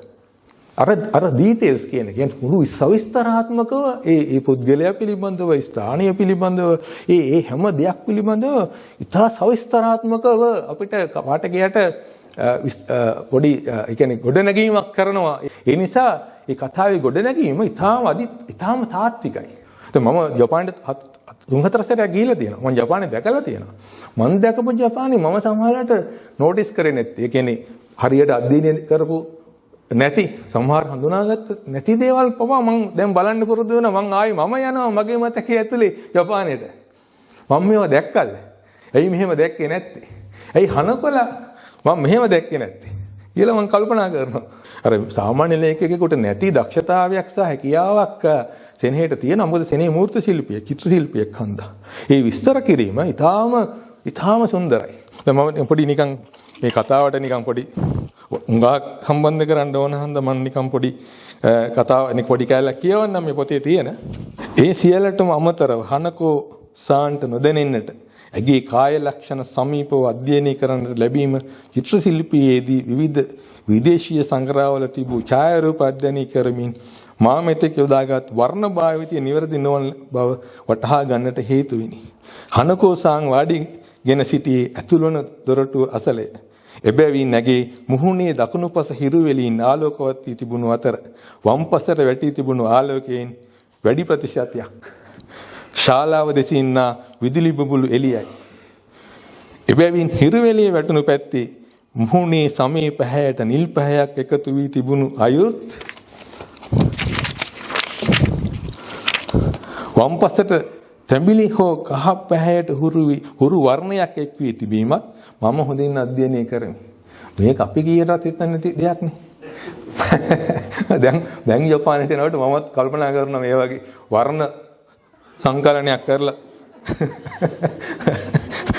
අර ඩීටේල්ස් කියන්නේ මුළු සවිස්තරාත්මකව ඒ පුද්ගලයා පිළිබඳව ස්ථානීය පිළිබඳව ඒ හැම දෙයක් පිළිබඳව ඉතා සවිස්තරාත්මකව අපිට පාඨකයාට පොඩි ඒ කියන්නේ ගොඩනැගීමක් කරනවා. ඒ නිසා ඒ කතාවේ ගොඩනැගීම ඉතාම තාත්විකයි. මම ජපානයේ 3-4 සැරයක් ගිහිල්ලා තියෙනවා. මම ජපානයේ දැකලා තියෙනවා. මම දැකපු ජපානයේ මම සමහරවිට නෝටිස් කරේ නැත්තේ. ඒ කියන්නේ හරියට අධ්‍යයනය කරපු නැති සමහර හඳුනාගත්ත නැති දේවල් පවා මම දැන් බලන්න පුරුදු වෙනවා. මම යනවා මගේ මතකයේ ඇතුලේ ජපානයට. මම මේවා දැක්කද? ඇයි මෙහෙම දැක්කේ නැත්තේ? ඇයි හනකොල මම මෙහෙම දැක්කේ නැත්තේ? කියලා මම කල්පනා කරනවා. අර සාමාන්‍ය ලේඛකයෙකුට නැති දක්ෂතාවයක් සහ හැකියාවක් සෙනෙහට තියෙනවා. මොකද සෙනෙහ මූර්ති ශිල්පියෙක්, චිත්‍ර ශිල්පියෙක් හන්දා. ඒ විස්තර කිරීම ඊටාම සුන්දරයි. දැන් මම පොඩි නිකන් මේ කතාවට නිකන් පොඩි උංගා සම්බන්ධ කරන්න ඕන හන්ද මම නිකන් පොඩි කතාවක් පොඩි කැලක් කියවන්නම් මේ පොතේ තියෙන. ඒ සියලටම අමතරව හනකෝ සාන්ට නොදැනෙන්නට ඇගේ කාය ලක්ෂණ සමීපව අධ්‍යයනය කරන්නට ලැබීම චිත්‍ර ශිල්පියේදී විවිධ විදේශීය සංග්‍රහවල තිබූ ඡායාරූප අධ්‍යයනය කරමින් මා මෙතෙක් යොදාගත් වර්ණ භාවිතය නිවැරදි නොවන බව වටහා ගන්නට හේතු විනි. හනකෝ සාන් වාඩිගෙන සිටියේ ඇතුළවන දොරටුව අසලය. එබැවින් නැගේ මුහුණේ දකුණුපස හිරුවෙලින් ආලෝකවත් වී තිබුණු අතර වම් පසට වැටී තිබුණු ආලෝකයෙන් වැඩි ප්‍රතිශතයක් ශාලාව දෙසින් විදුලි බුබුලු එළියයි. එබැවින් හිරුවෙලියේ වැටුණු පැත්තේ මුහුණේ සමේ පැහැයට නිල් පැහැයක් එකතු වී තිබුණු අයුරුත් වම් පසට තැඹිලි හෝ කහ පැහැයට හුරු වර්ණයක් එක් වී තිබීමත් මම හොඳින් අධ්‍යයනය කරමි. මේක අපි කීයටත් හිතන්නේ නැති දෙයක් නේ. දැන් ජපානයට යනකොට මමත් කල්පනා කරනවා මේ වගේ වර්ණ සංකලනයක් කරලා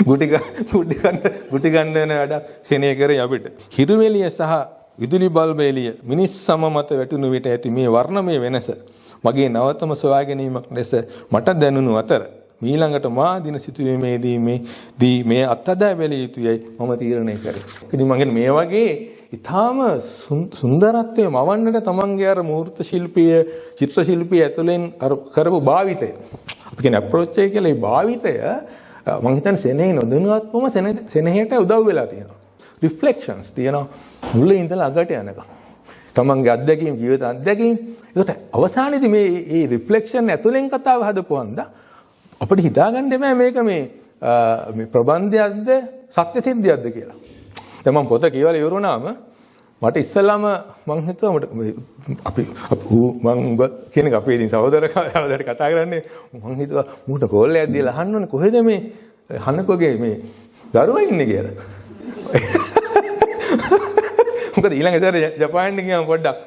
ගුටි ගන්න වෙන වැඩක් සෙනෙහ කරේ අපිට. හිරුවෙලිය සහ විදුලි බල්බ එළිය මිනිස් සම මත වැටුණු විට ඇති මේ වර්ණමය වෙනස මගේ නවතම සොයා ගැනීමක් ලෙස මට දැනුණු අතර මීළඟට මා දින සිටුවීමේදී මේ අත්හදා බැලිය යුතුයයි මම තීරණය කරේ. ඉතින් මම මේ වගේ ඊටාම සුන්දරත්වයේ මවන්නට තමන්ගේ අර මූර්ත ශිල්පීය චිත්‍ර ශිල්පීය ඇතුලෙන් අර කරපු භාවිතය අපි කියන අප්‍රෝච් එක කියලා ඒ භාවිතය මම හිතන්නේ සෙනෙහ නොදැනුවත්වම සෙනෙහට උදව් වෙලා තියෙනවා. රිෆ්ලෙක්ෂන්ස් තියෙනවා මුල ඉඳලා අගට යනකම්. තමන්ගේ අත්දැකීම් ජීවිත අත්දැකීම් ඒකට අවසානයේදී මේ රිෆ්ලෙක්ෂන් ඇතුලෙන් කතාව හදපුවන්ද අපිට හිතාගන්න බෑ මේක මේ ප්‍රබන්ධයක්ද සත්‍ය සිද්ධියක්ද කියලා. දැන් මම පොත කියවලා ඉවරුණාම මට ඉස්සෙල්ලාම මං හිතුවා අපි මං උඹ කියන එක අපේ ඉතින් සහෝදරට කතා කරන්නේ මං හිතුවා මූට කෝල් එකක් දීලා අහන්න ඕනේ කොහෙද මේ හනකෝගේ මේ දරුවා ඉන්නේ කියලා. මොකද ඊළඟ දවසේ ජපානයේ ගියාම පොඩ්ඩක්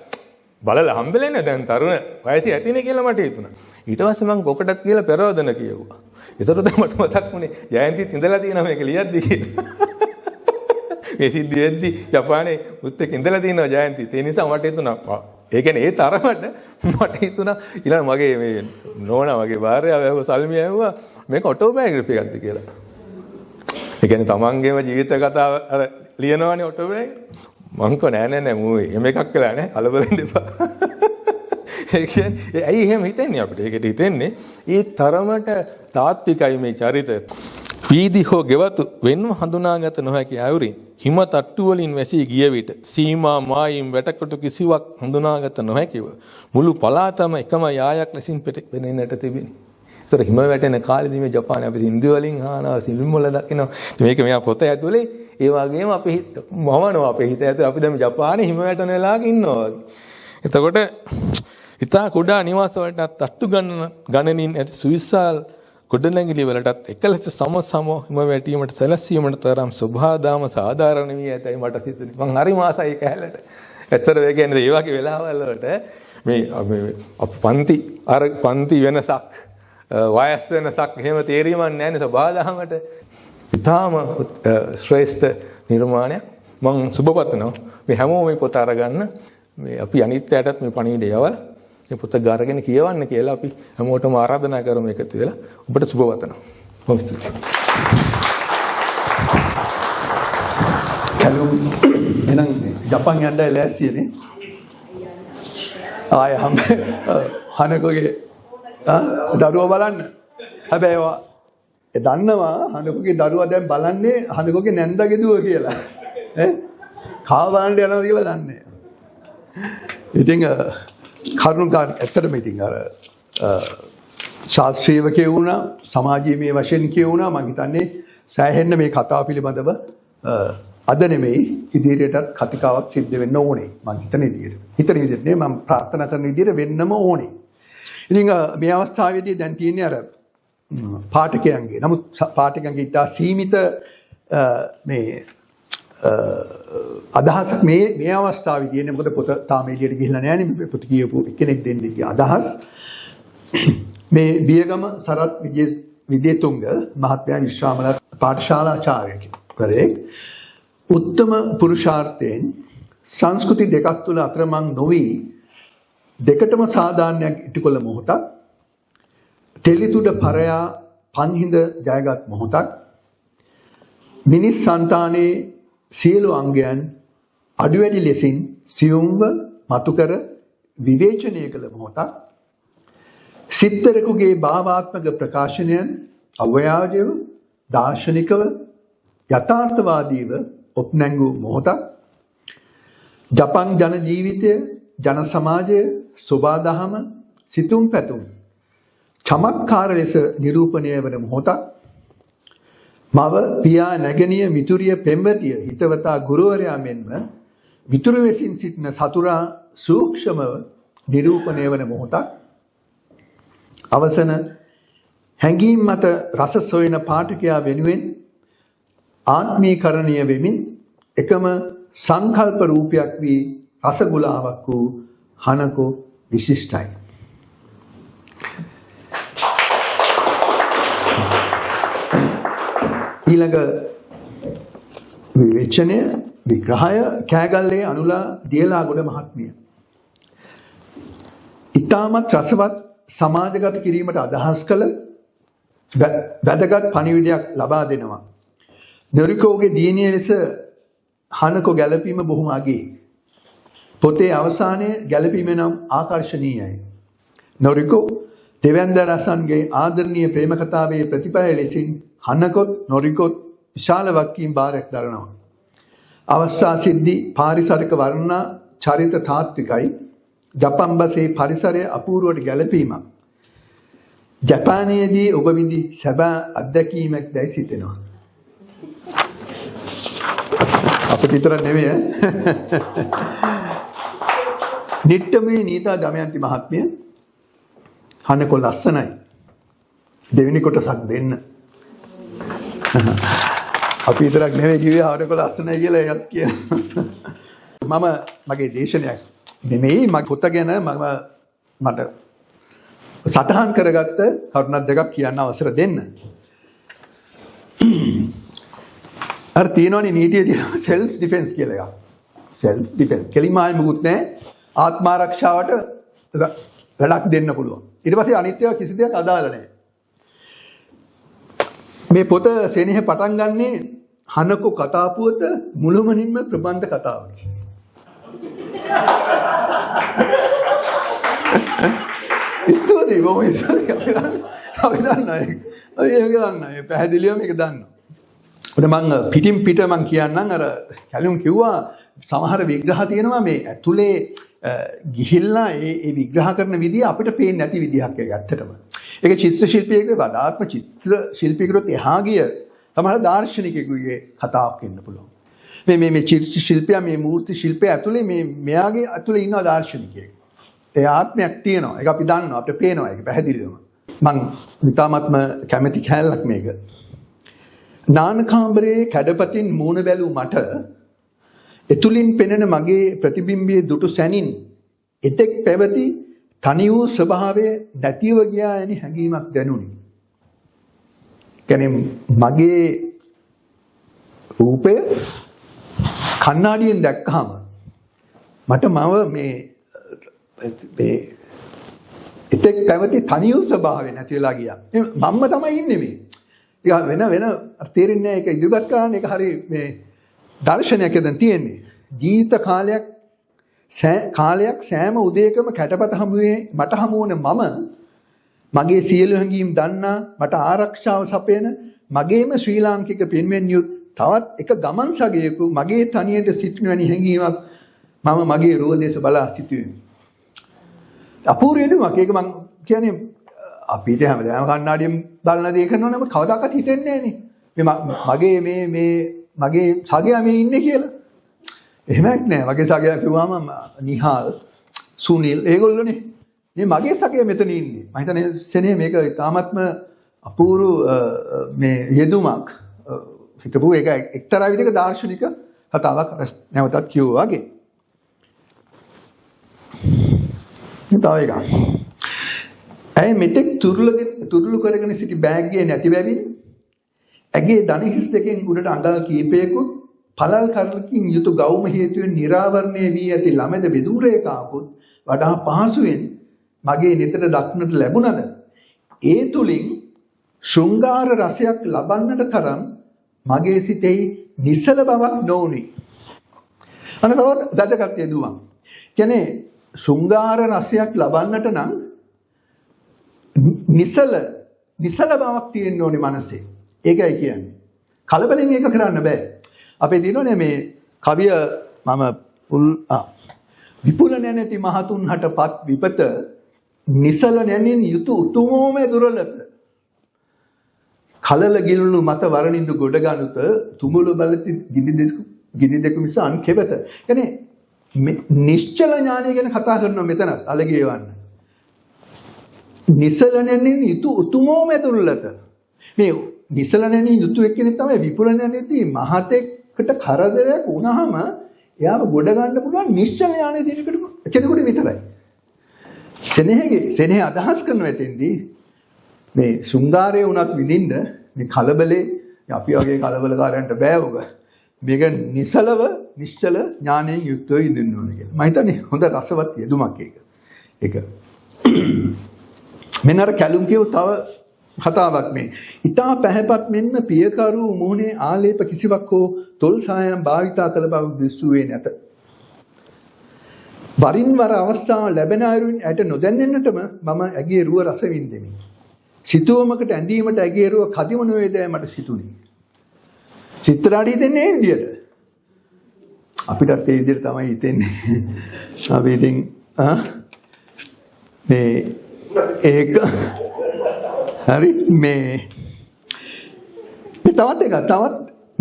බලලා හම්බෙලා නැහැ දැන් තරුණ වයසේ ඇතිනේ කියලා මට හිතුණා. ඊට පස්සේ මං කොකටත් කියලා පෙරවදන කියෙව්වා. ඒතර තමයි මට මතක් වුණේ ජයන්තිත් ඉඳලා තියෙනවා මේක ලියද්දි කියලා. මේ සිද්ධියෙද්දි ජපානයේ මුත් එක්ක ඉඳලා තියෙනවා ජයන්තිත්. ඒ නිසා මට හිතුණා ඒ කියන්නේ ඒ තරමට මට හිතුණා ඊළඟ මගේ මේ නෝනා වගේ භාර්යාව ඇහුවා සල්මිය ඇහුවා මේක ඔටෝබයෝග්‍රැෆි එකක්ද කියලා. ඒ කියන්නේ තමන්ගේම ජීවිත කතාව අර ලියනවනේ ඔටෝබයෝග්‍රැෆි. මං කෝ නෑ මූවේ එහෙම එකක් කළා නෑ කලබල වෙන්න එපා. ඒ කියන්නේ ඇයි එහෙම හිතන්නේ අපිට? ඒකට හිතන්නේ ඒ තරමට තාත්විකයි මේ චරිතය. වීදි හෝ ගෙවතු වෙන්ව හඳුනාගත නොහැකි අයුරින් හිම තට්ටු වලින් වැසී ගිය විට සීමා මායිම් වැටකොටු කිසිවක් හඳුනාගත නොහැකිව මුළු පළාතම එකම යායක් ලෙසින් පෙනෙන්නට තිබිනි. ඒතර හිම වැටෙන කාලෙදී මේ ජපානයේ අපි සින්දු වලින් අහනවා සිල්ම් වල දකිනවා. මේක මෙයා පොත ඇතුලේ ඒ වගේම අපි මවනවා අපේ හිත ඇතුලේ අපි දැන් ජපානයේ හිම වැටෙන වෙලාවක ඉන්නවා වගේ. එතකොට ඉතා කුඩා නිවාස වලට තට්ටු ගණනින් ඇති සුවිශාල ගොඩනැගිලි වලටත් එකලෙස සම හිම වැටීමට සැලැස්වීමට තරම් ස්වභාදාම සාධාරණ වී ඇතයි මට හිතුනේ. මං හරි මාසයි කැලලට. ඇත්තට ඒ කියන්නේ ඒ වගේ වෙලාවල් වලට මේ පන්ති වෙනසක් වයස් වෙනසක් එහෙම තේරීමක් නැහැ නේ ස්වභාදාමට. ඉතාම ශ්‍රේෂ්ඨ නිර්මාණයක්. මං සුබපතනවා මේ හැමෝම මේ පොත අරගන්න මේ අපි අනිත්‍යයටත් මේ පණිවිඩය යවලා මේ පොත ගාරගෙන කියවන්න කියලා අපි හැමෝටම ආරාධනා කරමු එකතු වෙලා. ඔබට සුබපතනවා. බොහොම ස්තුතියි. හලෝ එහෙනම් ජපාන් යන්න ලෑස්තියනේ. ආය හනකෝගේ දරුවා බලන්න. හැබැයි ඒ දන්නවා හනකෝගේ දරුවා දැන් බලන්නේ හනකෝගේ නැන්දගේ දුව කියලා. කාව බලන්න යනවා කියලා දන්නේ. ඉතින් කරුණාකාර ඇත්තටම ඉතින් අර ශාස්ත්‍රීයව කියුණා සමාජීය වශයෙන් කියුණා මම හිතන්නේ සෑහෙන්න මේ කතාව පිළිබඳව අද නෙමෙයි ඉදිරියටත් කතිකාවක් සිද්ධ වෙන්න ඕනේ මම හිතන විදිහට. හිතන විදිහට නේ මම ප්‍රාර්ථනා කරන විදිහට වෙන්නම ඕනේ. ඉතින් මේ අවස්ථාවේදී දැන් තියෙන්නේ අර පාඨකයන්ගේ. නමුත් පාඨකයන්ගේ ඉතා සීමිත මේ අදහසක් මේ අවස්ථාවේ තියෙන්නේ මොකද පොත තාම එළියට ගිහිල්ලා නැහැ නේ පොත කියවපු කෙනෙක් දෙන්නේ අදහස් මේ බියගම සරත් විජේතුංග මහත්මයා විශ්‍රාමල පාඨශාලාචාර්යවරයෙක් උත්තම පුරුෂාර්ථයෙන් සංස්කෘති දෙකක් තුල අතරමං නොවි දෙකටම සාධාරණයක් ඉටුකළ මොහොතක් තෙලිතුඩ පරයා පන්හිඳ ජයගත් මොහොතක් මිනිස් సంతානයේ සියලු අංගයන් අඩුවැඩි ලෙසින් සියුම්ව මතු කර විවේචනය කළ මොහොතක් සිත්තරෙකුගේ භාවාත්මක ප්‍රකාශනයන් අව්‍යාජව දාර්ශනිකව යථාර්ථවාදීව ඔප්නැංගු මොහොතක් ජපන් ජන ජීවිතය ජන සමාජය සෝබාදහම සිතුම් පැතුම් චමත්කාර ලෙස නිරූපණය වන මොහොතක් මව පියා නැගණිය මිතුරිය පෙම්වතිය හිතවතා ගුරුවරයා මෙන්ම මිතුරු වෙසින් සිටින සතුරා සූක්ෂමව නිරූපණය වන මොහොතක් අවසන හැඟීම් මත රස සොයන පාඨකයා වෙනුවෙන් ආත්මීකරණය වෙමින් එකම සංකල්ප රූපයක් වී රසගුලාවක් වූ හනකෝ විශිෂ්ටයි. ඊළඟ විවේචනය විග්‍රහය කෑගල්ලේ අනුලා දියලාගොඩ මහත්මිය. ඊටමත් රසවත් සමාජගත කිරීමට අදහස් කළ වැදගත් පණිවිඩයක් ලබා දෙනවා. නොරිකෝගේ දියණිය ලෙස හනකෝ ගැලපීම බොහොම අගේ. පොතේ අවසානයේ ගැලපීම නම් ආකර්ශනීයයි. නොරිකෝ දෙවැන්ද රසන්ගේ ආදරණීය ප්‍රේම කතාවේ ප්‍රතිපලය ලෙසින් හනකොත් නොරිකොත් විශාල වක්කීම් බාරයක් දරනවා. අවස්ථා සිද්ධි පාරිසරික වර්ණනා චරිත තාත්විකයි. ජපන් බසේ පරිසරය අපූර්වට ගැලපීමක්. ජපානයේදී ඔබ විඳි සැබෑ අත්දැකීමක් දැයි සිතෙනවා. අපිට විතර නෙවෙයි ඈ. නිට්ටමේ නීතා දමයන්ති මහත්මිය හනකො ලස්සනයි. දෙවෙනි කොටසක් දෙන්න. අපි විතරක් නෙවෙයි කිව්වේ හනකො ලස්සනයි කියලා එකක් කියනවා. මම මගේ දේශනයක් නෙමෙයි මම පොත ගැන මට සටහන් කරගත්ත කරුණක් දෙකක් කියන්න අවසර දෙන්න. අර තියෙනවනේ නීතියේ තියෙන self defense කියලා එකක්. self defense. කෙලින්ම ආයි මුකුත් නැහැ. ආත්ම ආරක්ෂාවට වැඩක් දෙන්න පුළුවන්. ඊට පස්සේ අනිත් ඒවා කිසි දෙයක් අදාළ නැහැ. මේ පොත සෙනෙහ පටන් ගන්නේ හනකො කතා පුවත මුළුමනින්ම ප්‍රබන්ධ කතාවක්. ස්තුතියි බොහොම ස්තුතියි. අපි දන්නවා ඒක. අපි ඒක දන්නවා. මේ පැහැදිලිව මේක දන්නවා. ඔන්න මම පිටින් පිට මම කියන්නම් අර කැලුම් කිව්වා සමහර විග්‍රහ තියෙනවා මේ ඇතුලේ ගිහිල්ලා ඒ විග්‍රහ කරන විදිය අපිට පේන්නේ නැති විදිහක් ඒක ඇත්තටම. ඒක චිත්‍ර ශිල්පියෙකුගේ වඩාත්ම චිත්‍ර ශිල්පියෙකුට එහා ගිය සමහර දාර්ශනිකයෙකුගේ කතාවක් වෙන්න පුළුවන්. මේ චිත්‍ර ශිල්පියා මේ මූර්ති ශිල්පය ඇතුලේ මෙයාගේ ඇතුලේ ඉන්න දාර්ශනිකයෙක්. ඒ ආත්මයක් තියෙනවා. ඒක අපි දන්නවා. අපිට පේනවා ඒක පැහැදිලිවම. මම ඉතාමත්ම කැමැති කැලලක් මේක. නානකාම්බරයේ කැඩපතින් මූණ බැලූ මට එතුලින් පෙනෙන මගේ ප්‍රතිබිම්බයේ දුටු සැනින් එතෙක් පැවති තනි වූ ස්වභාවය නැතිව ගියා යනි හැඟීමක් දැනුනි. කියන්නේ මගේ රූපය කණ්ණාඩියෙන් දැක්කහම මට මේ එතෙක් පැවති තනි වූ ස්වභාවය නැති වෙලා ගියා. මම්ම තමයි ඉන්නේ මේ. ඒක වෙන තේරෙන්නේ නැහැ ඒක ඉදිරිපත් කරන්න ඒක හරි මේ දර්ශනයක් දැන් තියෙන්නේ. ජීවිත කාලයක් සෑම උදේකම කැටපත හමුවේ මට හමු වුණ මම මගේ සියලු හැඟීම් දන්නා මට ආරක්ෂාව සපයන මගේම ශ්‍රී ලාංකික පෙන්වෙන් යුත් තවත් එක ගමන් සගයෙකු මගේ තනියට සිටින වැනි හැඟීමක් මම මගේ රෝදේශ බලා සිටුවෙමි. අපූර්ව නේද? ඒක මම කියන්නේ අපිට හැමදාම කණ්ණාඩියෙන් බලන දේ කරනවා නම් කවදාකවත් හිතෙන්නේ නැහැ නේ. මගේ සගයා මේ ඉන්නේ කියලා. එහෙමක් නෑ. මගේ සගයා කිව්වම නිහාල් සුනිල් ඒගොල්ලෝනේ. මේ මගේ සගයා මෙතන ඉන්නේ. මම හිතන්නේ සෙනේ මේක තාමත්ම අපූර්ව මේ යෙදුමක්. හිතපු ඒක එක්තරා විදිහක දාර්ශනික කතාවක් නැවතත් කියුවා වගේ. තව එකක්. ඇය මෙතෙක් තුරුළු කරගෙන සිටි බෑග්ගේ නැති බැවින් ඇගේ දණහිස් දෙකෙන් උඩට අඟල් කීපයකුත් පළල් කරලකින් යුතු ගෞම හේතුවෙන් නිරාවරණය වී ඇති ළමද බෙදුරේකාකුත් වඩා පහසුවෙන් මගේ නිතර දක්නට ලැබුණද ඒ තුලින් ශෘංගාර රසයක් ලබන්නට තරම් මගේ සිතෙහි නිසල බවක් නොඋනි. අන්න තවත් වැදගත් යෙදුවක්. කියන්නේ ශෘංගාර රසයක් ලබන්නට නම් නිසල බවක් තියෙන්න ඕනේ මනසේ. ඒකයි කියන්නේ. කලබලෙන් ඒක කරන්න බෑ. අපේ දිනෝනේ මේ කවිය මම විපුල නැති මහතුන් හටපත් විපත නිසල නැනින් යුතු උතුමෝම දුරලත කලල ගිලුණු මත වරණින්දු ගොඩ ගනුත තුමුළු බලති ගිනි දෙකු මිස අන් කෙවත. කියන්නේ නිශ්චල ඥානය ගැන කතා කරනවා මෙතන අලගිය වන්න. නිසල නැනින් යුතු උතුමෝම දුරලත. මේ නිසල නැනින් යුතු එක්කෙනෙක් තමයි විපුල නැති මහතෙක්කට කරදරයක් වුණාම එයාව ගොඩ ගන්න පුළුවන් නිශ්චල ඥානය තියෙන කෙනෙකුට විතරයි. සෙනෙහ අදහස් කරන වෙතෙන්දී මේ ශෘංගාරයේ උනත් විඳින්න මේ කලබලේ අපි වගේ කලබලකාරයන්ට බෑ ඔබ. මේක නිසලව නිශ්චල ඥානයෙන් යුක්තව ඉඳින්න ඕනේ කියලා. මම හිතන්නේ හොඳ රසවත් යෙදුමක් ඒක. ඒක. මෙන්න අර කැලුම් කියව තව කතාවක් මේ. ඊටා පැහැපත් මෙන්න පියකරු මුහුණේ ආලේප කිසිවක් හෝ තොල් සායම් භාවිතා කළ බව දිස්සුවේ නැත. වරින් වර අවස්ථාව ලැබෙන අයුරින් ඇයට නොදැන්නෙන්නටම මම ඇගේ රුව රස වින්දෙමි. සිතුවමකට ඇඳීමට ඇගේ රුව කදිම නොවේදයි මට සිතුනි. චිත්‍රාඩිය දෙන්නේ ඒ විදියට. අපිටත් ඒ විදියට තමයි හිතෙන්නේ. අපි ඉතින් මේ ඒක හරි මේ තවත්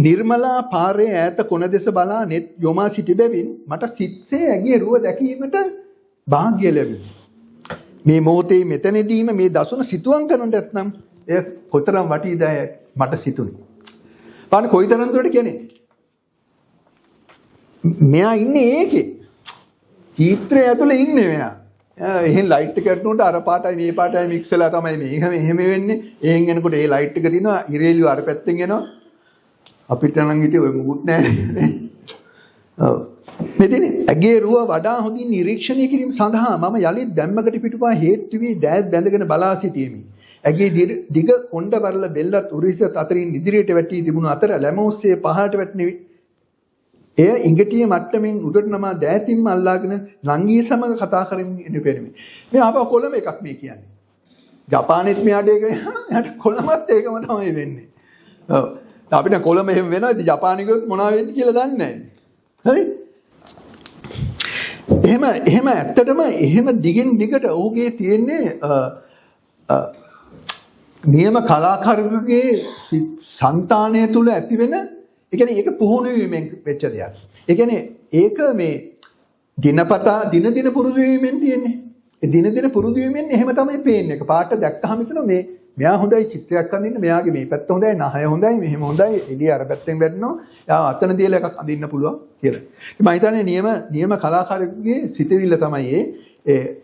නිර්මලා පාරේ ඈත කොන දෙස බලා net යොමා සිටි බැවින් මට සිත්සේ ඇගේ රුව දැකීමට වාග්ය ලැබුණා. මේ මොහොතේ මෙතනදීම මේ දසුන සිතුවම් කරන්නට ඇතනම් එය කොතරම් වටීද මට සිතුනේ. පාන කොයිතරම් දුරට කියන්නේ. මෙයා ඉන්නේ ඒකේ. චිත්‍රය ඇතුලේ ඉන්නේ මෙයා. එහෙන් ලයිට් එක කරනකොට අර පාටයි මේ පාටයි මික්ස් වෙලා තමයි මේ එහෙම වෙන්නේ. එහෙන් එනකොට ඒ ලයිට් එක දිනවා ඉරේලිය අර පැත්තෙන් එනවා. අපිට නම් ඉතින් ඔය මුකුත් නැහැ. ඔව්. මෙතන ඇගේ රුව වඩා හොඳින් නිරීක්ෂණය කිරීම සඳහා මම යලිත් දැම්මකට පිටුපා හේතු වී දෑත් බැඳගෙන බලා සිටීමි. ඇගේ දිග කොණ්ඩ වරල බෙල්ලත් උරිසත් අතරින් ඉදිරියට වැටී තිබුණු අතර ලැබෝස්සේ පහළට වැටෙන එය ඉඟටිය මට්ටමින් උඩට නමා දෑතින්ම අල්ලාගෙන නංගී සමග කතා කරමින් ඉන්න පෙරමි. මේ ආපහු කොළඹ එකක් මේ කියන්නේ. ජපානෙත් මෙයාට ඒක යට කොළඹත් ඒකම තමයි වෙන්නේ. ඔව්. අපිට කොළඹ එහෙම වෙනවා. ඉතින් ජපානෙ ගියොත් මොනවා වෙයිද කියලා දන්නේ නැහැ. හරි? එහෙම ඇත්තටම එහෙම දිගින් දිගට ඔහුගේ තියෙන්නේ නියම කලාකාරකගේ සංතානය තුල ඇති වෙන ඒ කියන්නේ ඒක පුහුණු වීමෙන් වෙච්ච දෙයක්. ඒ කියන්නේ ඒක මේ දිනපතා දින පුරුදු වීමෙන් තියෙන්නේ. ඒ දින පුරුදු වීමෙන් එහෙම තමයි පේන්නේ. ඒක පාට දැක්කහම හිතනවා මේ මෙයා හොඳයි චිත්‍රයක් අඳින්න, මෙයාගේ මේ පැත්ත හොඳයි, නහය හොඳයි, මෙහෙම හොඳයි, එළිය අර පැත්තෙන් වැටෙනවා. යා අතන තියලා එකක් අඳින්න පුළුවන් කියලා. ඉතින් මම හිතන්නේ නියම කලාකාරකගේ සිතවිල්ල තමයි ඒ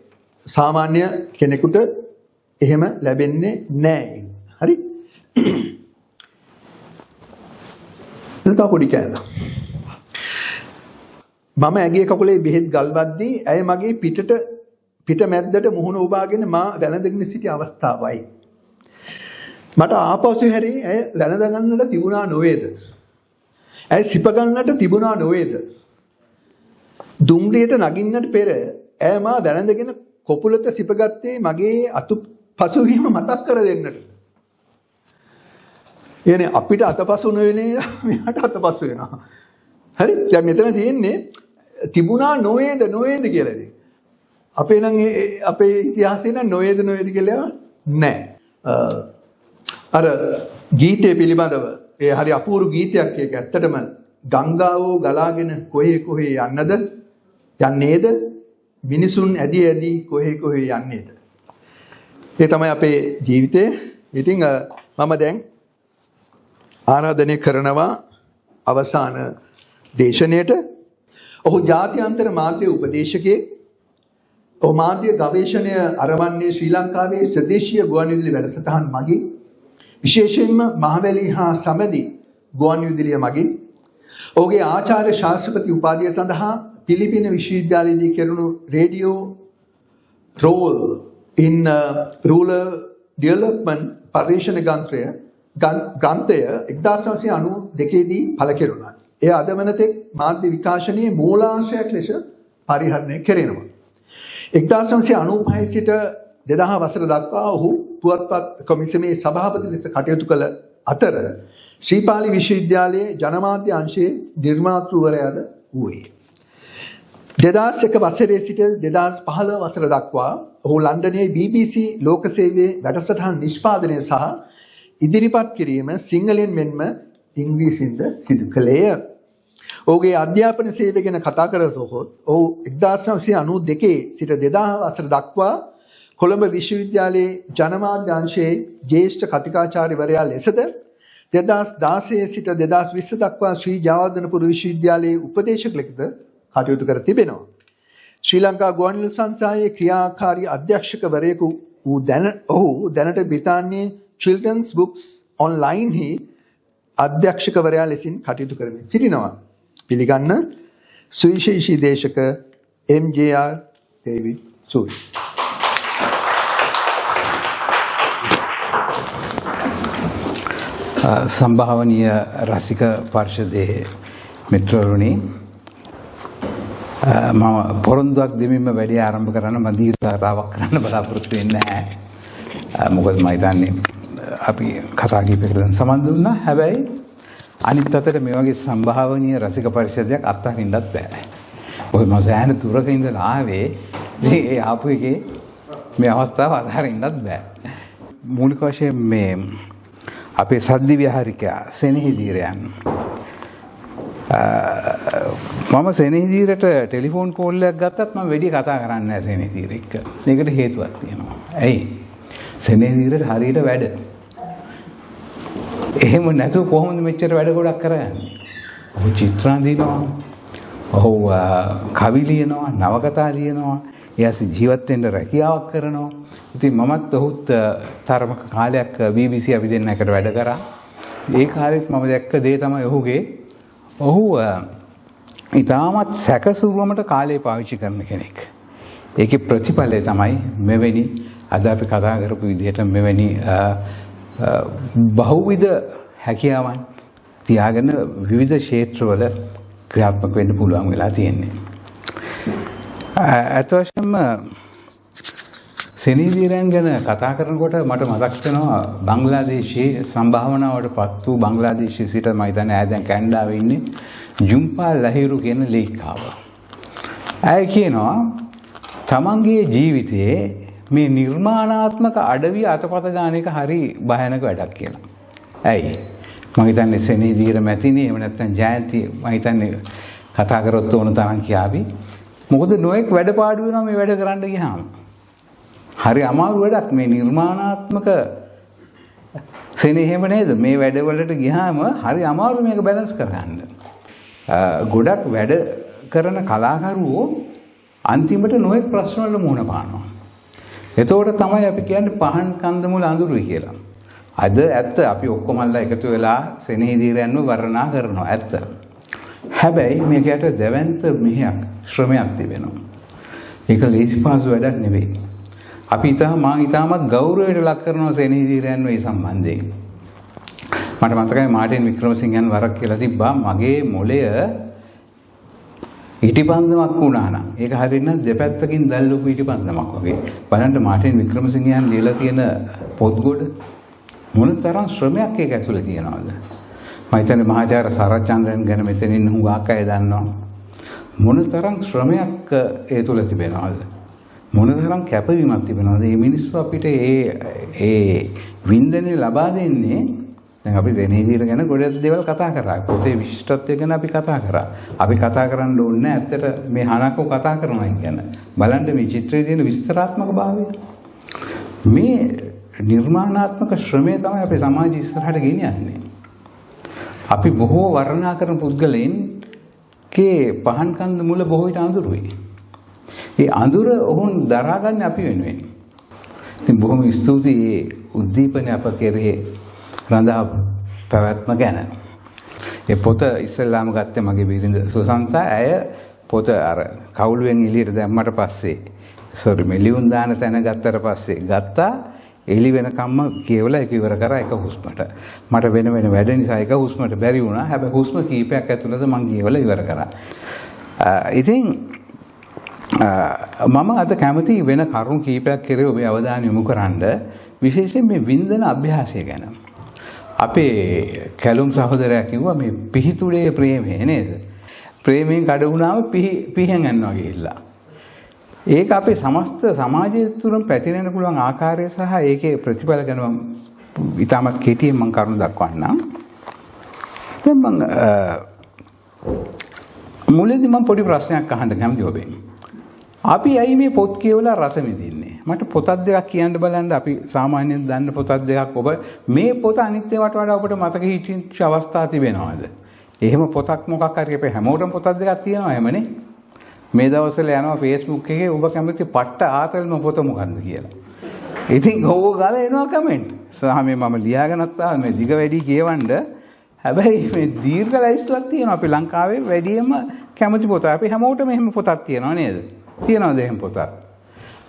සාමාන්‍ය කෙනෙකුට එහෙම ලැබෙන්නේ නැහැ. හරි? එතන පොඩි කෑල්ල. මම ඇගේ කකුලේ බෙහෙත් ගල්වද්දී ඇය මගේ පිට මැද්දට මුහුණ උබාගෙන මා වැළඳගෙන සිටි අවස්ථාවයි. මට ආපසු හැරී ඇය වැළඳ ගන්නට තිබුණා නොවේද? ඇය සිප ගන්නට තිබුණා නොවේද? දුම්රියට නගින්නට පෙර ඇය මා වැළඳගෙන කොපුලත සිපගත්තේ මගේ අතු පසුවීම මතක් කර දෙන්නට. එනේ අපිට අතපසු නොවනේ මෙයාට අතපසු වෙනවා. හරි? දැන් මෙතන තියෙන්නේ තිබුණා නොවේද කියලා ඉතින්. අපේ නම් අපේ ඉතිහාසයේ නම් නොවේද කියලා නැහැ. අර ගීතය පිළිබඳව ඒ හරි අපූර්ව ගීතයක් ඒක ඇත්තටම ගංගාවෝ ගලාගෙන කොහේ යන්නේද මිනිසුන් ඇදී කොහේ යන්නේද. ඒ තමයි අපේ ජීවිතය. ඉතින් මම දැන් ආරාධනය කරනවා අවසාන දේශනයට. ඔහු ජාත්‍යන්තර මාධ්‍ය උපදේශකයෙක්. ඔහු මාධ්‍ය ගවේෂණය අරවන්නේ ශ්‍රී ලංකාවේ ස්වදේශීය ගුවන්විදුලි වැඩසටහන් මගින් විශේෂයෙන්ම මහවැලි හා සමැදි ගුවන්විදුලිය මගින් ඔහුගේ ආචාර්ය ශාස්ත්‍රපති උපාධිය සඳහා පිලිපින විශ්වවිද්‍යාලයේදී කෙරුණු radio role in rural development පර්යේෂණ ග්‍රන්ථය 1992 දී පළ කෙරුණා. එය අද වනතෙක් මාධ්‍ය විකාශනයේ මූලාශ්‍රයක් ලෙස පරිහරණය කෙරෙනවා. 1995 සිට 2000 වසර දක්වා ඔහු පුවත්පත් කොමිසමේ සභාපති ලෙස කටයුතු කළ අතර ශ්‍රීපාලි විශ්වවිද්‍යාලයේ ජනමාධ්‍ය අංශයේ නිර්මාතෘවරයාද වූයේ. 2001 වසරේ සිට 2015 වසර දක්වා ඔහු ලන්ඩනයේ BBC ලෝක සේවයේ වැඩසටහන් නිෂ්පාදනය සහ ඉදිරිපත් කිරීම සිංහලෙන් මෙන්ම ඉංග්‍රීසියෙන්ද සිදු කළේය. ඔහුගේ අධ්‍යාපන සේවය ගැන කතා කරතොත් ඔහු 1992 සිට 2000 වසර දක්වා කොළඹ විශ්වවිද්‍යාලයේ ජනමාධ්‍ය අංශයේ ජ්‍යෙෂ්ඨ කතිකාචාර්යවරයා ලෙසද 2016 සිට 2020 දක්වා ශ්‍රී ජයවර්ධනපුර විශ්වවිද්‍යාලයේ උපදේශක ලෙසද කටයුතු කර තිබෙනවා. ශ්‍රී ලංකා ගුවන්විදුලි සංස්ථාවේ ක්‍රියාකාරී අධ්‍යක්ෂකවරයෙකු වූ ඔහු දැනට බ්‍රිතාන්‍යයේ Children's Books Online හි අධ්‍යක්ෂකවරයා ලෙසින් කටයුතු කරමින් සිටිනවා. පිළිගන්න සුවිශේෂී දේශක MJR ඩේවිඩ් සූරි. සම්භාවනීය රසික පරිෂදයේ මිත්‍රවරුනි, මම පොරොන්දුවක් දෙමින්ම වැඩි ආරම්භ කරන්න මම දීර්ඝ කතාවක් කරන්න බලාපොරොත්තු වෙන්නේ නැහැ. මොකද මම හිතන්නේ අපි කතා කීපයකට සම්බන්ධ වුණා. හැබැයි අනිත් අතට මේ වගේ සම්භාවනීය රසික පරිෂදයක් අත්හරින්නත් බෑ. මොකද මම සෑහෙන දුරක ඉඳලා ආවේ. ඒ ආපු එකේ මේ අවස්ථාව අත්හරින්නත් බෑ. මූලික වශයෙන් මේ අපේ සද්දි විහාරිකයා සෙනෙහිදීරයන්. මම සෙනෙහිදීරට ටෙලිෆෝන් කෝල් එකක් ගත්තත් මම වැඩි කතා කරන්නේ නැහැ සෙනෙහිදීර එක්ක. ඒකට හේතුවක් තියෙනවා. ඇයි? සෙනෙහිදීරට හරියට වැඩ. එහෙම නැතුව කොහොමද මෙච්චර වැඩ ගොඩක් කරන්නේ? ඔහු චිත්‍ර අඳිනවා. ඔහු කවි ලියනවා, නවකතා ලියනවා. ඊයස් ජීවත් වෙන්න රැකියාවක් කරනවා. ඉතින් මමත් ඔහුත් තරමක කාලයක් BBC අපි දෙන්න එකට වැඩ කරා. ඒ කාලෙත් මම දැක්ක දේ තමයි ඔහු ඉතාමත් සැකසුරුවමට කාලය පාවිච්චි කරන කෙනෙක්. ඒකේ ප්‍රතිඵලය තමයි මෙවැනි අද අපි කතා කරපු විදිහට මෙවැනි බහුවිධ හැකියාවන් තියාගෙන විවිධ ක්ෂේත්‍රවල ක්‍රියාත්මක වෙන්න පුළුවන් වෙලා තියෙන්නේ. අත වශයෙන්ම සෙනෙහිදීරයන් ගැන කතා කරනකොට මට මතක් වෙනවා බංග්ලාදේශයේ සම්භාවනාවට පත් වූ බංග්ලාදේශයේ සිට මම හිතන්නේ දැන් කැනඩාවේ ඉන්නේ ජුම්පා ලහිරු කියන ලේඛිකාව. ඇය කියනවා තමන්ගේ ජීවිතයේ මේ නිර්මාණාත්මක අඩවිය අතපත ගන්න එක හරි භයානක වැඩක් කියලා. ඇයි? මම හිතන්නේ සෙනෙහිදීර මැතිනේ එහෙම නැත්නම් ජයන්ති මම හිතන්නේ කතා කරොත් ඕන තරම් කියාවි. මොකද නොඑක් වැඩ පාඩු වෙනවා මේ වැඩ කරන්න ගියාම. හරි අමාරු වැඩක් මේ නිර්මාණාත්මක සෙනෙහෙම නේද? මේ වැඩවලට ගියාම හරි අමාරු මේක බැලන්ස් කරගන්න. ගොඩක් වැඩ කරන කලාකරුවෝ අන්තිමට නොඑක් ප්‍රශ්න වලට මුහුණ පානවා. එතකොට තමයි අපි කියන්නේ පහන් කන්දමුල අඳුරුයි කියලා. අද ඇත්ත අපි ඔක්කොමලා එකතු වෙලා සෙනෙහිදීරයන්ව වර්ණනා කරනවා ඇත්ත. හැබැයි මේකට දෙවන්ත මෙහෙයක් ශ්‍රමයක් තිබෙනවා. ඒක ලේසි පහසු වැඩක් නෙවෙයි. අපි ඉතාමත් ගෞරවයට ලක් කරනවා සෙනෙහිදීරයන්ව මේ සම්බන්ධයෙන්. මට මතකයි මාර්ටින් වික්‍රමසිංහන් වරක් කියලා තිබ්බා මගේ මොළය ඉටිපන්දමක් වුණා නම් ඒක හරියනම් දෙපැත්තකින් දැල්ලුපු ඉටිපන්දමක් වගේ. බලන්න මාර්ටින් වික්‍රමසිංහන් ලියලා තියෙන පොත්ගොඩ මොනතරම් ශ්‍රමයක් ඒක ඇතුලේ තියනවද? මම හිතන්නේ මහාචාර්ය සරච්චන්ද්‍රන් ගැන මෙතනින් හුඟක් අය දන්නවා. මොනතරම් ශ්‍රමයක් ඒ තුල තිබෙනවද? මොනතරම් කැපවීමක් තිබෙනවද? මේ මිනිස්සු අපිට ඒ වින්දනය ලබා දෙන්නේ. දැන් අපි සෙනෙහිදීර ගැන ගොඩක් දේවල් කතා කරා. පොතේ විශිෂ්ටත්වය ගැන අපි කතා කරා. අපි කතා කරන්න ඕනේ ඇත්තට මේ හනකෝ කතා කරනවා කියන. බලන්න මේ චිත්‍රයේ තියෙන විස්තරාත්මක භාවය. මේ නිර්මාණාත්මක ශ්‍රමය තමයි අපේ සමාජය ඉස්සරහට ගෙනියන්නේ. අපි බොහෝ වර්ණනා කරන පුද්ගලයන්ගේ පහන් කන්ද මුල බොහෝ විට අඳුරුයි. ඒ අඳුර ඔවුන් දරාගන්නේ අපි වෙනුවෙන්. ඉතින් බොහොම ස්තුතියි උද්දීපන අප කෙරෙහි රඳා පැවැත්ම ගැන. ඒ පොත ඉස්සෙල්ලාම ගත්තේ මගේ බිරිඳ සුසන්තා. ඇය පොත අර කවුළුවෙන් එළියට දැම්මට පස්සේ මේ ලියුම් දාන තැන ගත්තට පස්සේ ගත්තා. එළි වෙනකම්ම කියවලා ඒක ඉවර කරා එක හුස්මට. මට වෙන වැඩ නිසා එක හුස්මට බැරි වුණා. හැබැයි හුස්ම කීපයක් ඇතුළත මම කියවලා ඉවර කරා. ඉතින් මම අද කැමති වෙන කරුණු කීපයක් කෙරෙහි ඔබේ අවධානය යොමු කරන්න විශේෂයෙන් මේ වින්දන අභ්‍යාසය ගැන. අපේ කැලුම් සහෝදරයා කිව්වා මේ පිහිතුලේ ප්‍රේමය නේද? ප්‍රේමයෙන් කඩ වුණාම පිහෙන් යනවා ගිහිල්ලා. ඒක අපේ සමස්ත සමාජය තුළ පැතිරෙන්න පුළුවන් ආකාරය සහ ඒකේ ප්‍රතිඵල ගැන මම ඉතාමත් කෙටියෙන් මම කරුණු දක්වන්නම්. දැන් මම මුලදී මම පොඩි ප්‍රශ්නයක් අහන්න කැමතියි ඔබෙන්. අපි ඇයි මේ පොත් කියවලා රස විඳින්නේ? මට පොතක් දෙකක් කියන්න බලන්න. අපි සාමාන්‍යයෙන් දන්න පොතක් දෙකක් ඔබ මේ පොත අනිත් ඒවාට වඩා ඔබට මතක හිටිච්ච අවස්ථා තිබෙනවද? එහෙම පොතක් මොකක් හරි අපේ හැමෝටම පොතක් දෙකක් තියෙනවා එහෙමනේ. මේ දවස්වල යනවා Facebook එකේ ඔබ කැමති පට්ට ආතල්ම පොත මොකක්ද කියලා. ඉතින් ඕක ගාලා එනවා කමෙන්ට්. සහ මම ලියාගෙනත් ආවා මේ දිග වැඩි කියවන්න. හැබැයි මේ දීර්ඝ ලයිස්ට්ලක් තියෙනවා. අපි ලංකාවේ වැඩියෙන්ම කැමති පොත. අපි හැමෝටම එහෙම පොතක් තියෙනවා නේද? තියෙනවද එහෙම පොතක්?